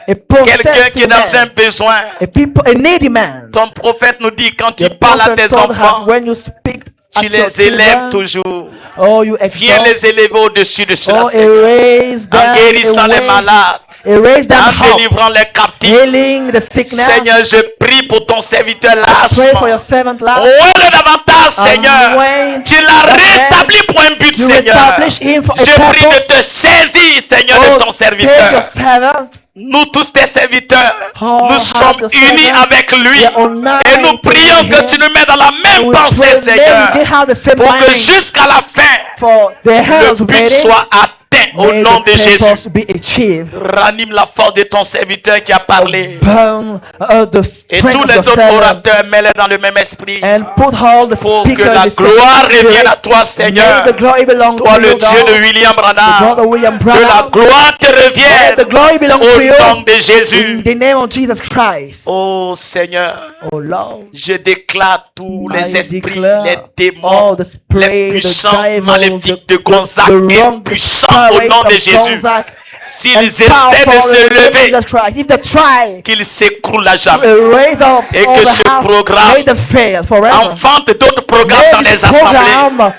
a quelqu'un qui est possessed dans un man, besoin, a needy man, ton prophète nous dit quand tu the parles à prophet tes told us enfants, when you speak tu at your les élèves children, toujours. oh, you Viens exalt, les élever au-dessus de cela, oh, Seigneur. erase En them guérissant les away, malades, erase them en out, délivrant les captifs. healing the sickness. Seigneur, je prie pour ton serviteur Pray for lâchement. your servant, Lord. Ouvre davantage, Seigneur. Anoint Tu l'as that man. rétabli pour un but, You Seigneur. establish him for a Je prie purpose. de te saisir, Seigneur, Oh, de ton take serviteur. your servant. Nous tous tes serviteurs, Oh, nous sommes your unis servant. avec lui. We are united Et nous prions with que him. tu nous mets dans la même We pensée, pray Seigneur. they have the same Pour que mind jusqu'à la fin, for the le hells but meeting. soit atteint au May nom the de Jésus. purpose be achieved. Ranime la force de ton serviteur qui a parlé. Burn the Et strength tous of les your autres servant orateurs, mets-les dans le même esprit. and put all the Pour que speakers la in the same gloire revienne à spirit. toi, Seigneur. May the glory belong Toi, to le you, Dieu de God. William The God Branham. of William Que la Branham. gloire te May revienne the glory belong to you. au nom de In Jésus. the name of Jesus Christ. Oh Seigneur, Oh Lord. je déclare tous les I esprits, declare les démons, all the spirit, les the puissances devils, maléfiques de the Gonzague, wrong puissants au spirits nom de of Jésus. Gonzague, S'ils and essaient de powerful se in the name of lever, Jesus Christ. If they try qu'ils s'écroulent à to jamais. raise up Et all que the ce house, programme may they fail forever. Enfante d'autres programmes dans May les this assemblées. program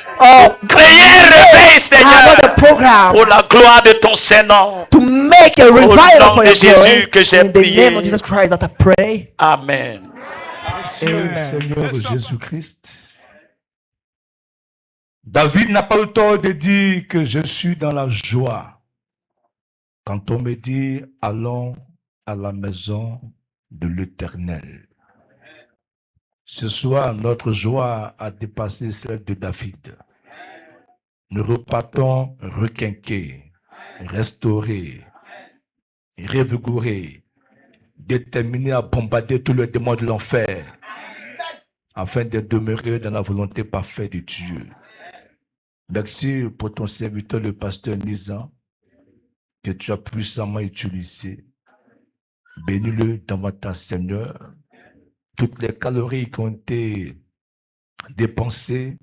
Créer un réveil, Seigneur, another program pour la gloire de ton Saint-Nom. to make a nom revival for de your Jésus glory. que j'ai In the prié. name of Jesus Christ that I pray. Amen. Seigneur Jésus-Christ. David n'a pas le tort de dire que je suis dans la joie. Quand on me dit allons à la maison de l'Éternel. Ce soir, notre joie a dépassé celle de David. Nous repartons requinqués, restaurés, revigorés, déterminés à bombarder tous les démons de l'enfer, afin de demeurer dans la volonté parfaite de Dieu. Merci pour ton serviteur, le pasteur Nizan, que tu as puissamment utilisé. Bénis-le davantage, Seigneur. Toutes les calories qui ont été dépensées,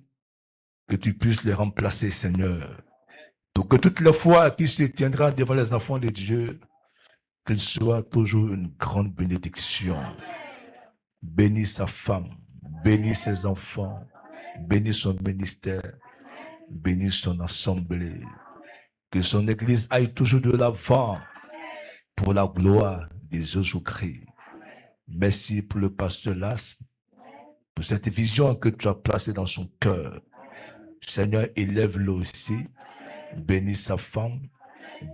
que tu puisses les remplacer, Seigneur. Pour que toutes les fois qu'il se tiendra devant les enfants de Dieu, qu'il soit toujours une grande bénédiction. Bénis sa femme, bénis ses enfants, bénis son ministère, bénis son assemblée. Que son église aille toujours de l'avant pour la gloire de Jésus-Christ. Merci pour le pasteur Las, pour cette vision que tu as placée dans son cœur. Seigneur, élève-le aussi. Bénis sa femme,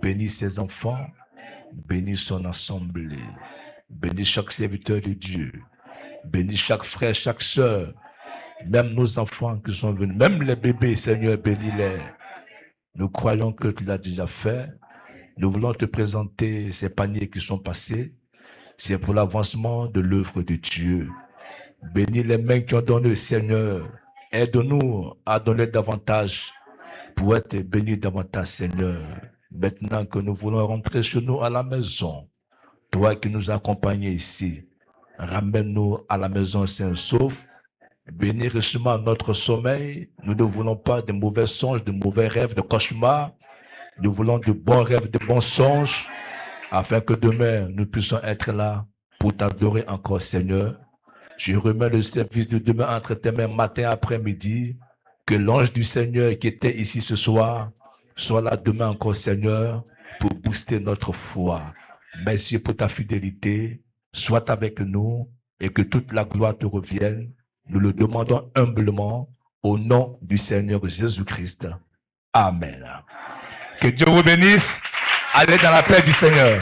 bénis ses enfants, bénis son assemblée. Bénis chaque serviteur de Dieu. Bénis chaque frère, chaque sœur. Même nos enfants qui sont venus, même les bébés, Seigneur, bénis-les. Nous croyons que tu l'as déjà fait. Nous voulons te présenter ces paniers qui sont passés. C'est pour l'avancement de l'œuvre de Dieu. Bénis les mains qui ont donné, Seigneur. Aide-nous à donner davantage pour être bénis davantage, Seigneur. Maintenant que nous voulons rentrer chez nous à la maison, toi qui nous accompagnes ici, ramène-nous à la maison sain et sauf. Bénis richement notre sommeil. Nous ne voulons pas de mauvais songes, de mauvais rêves, de cauchemars. Nous voulons de bons rêves, de bons songes, afin que demain, nous puissions être là pour t'adorer encore, Seigneur. Je remets le service de demain entre tes mains, matin, après-midi. Que l'ange du Seigneur qui était ici ce soir soit là demain encore, Seigneur, pour booster notre foi. Merci pour ta fidélité. Sois avec nous et que toute la gloire te revienne. Nous le demandons humblement au nom du Seigneur Jésus-Christ. Amen. Que Dieu vous bénisse. Allez dans la paix du Seigneur.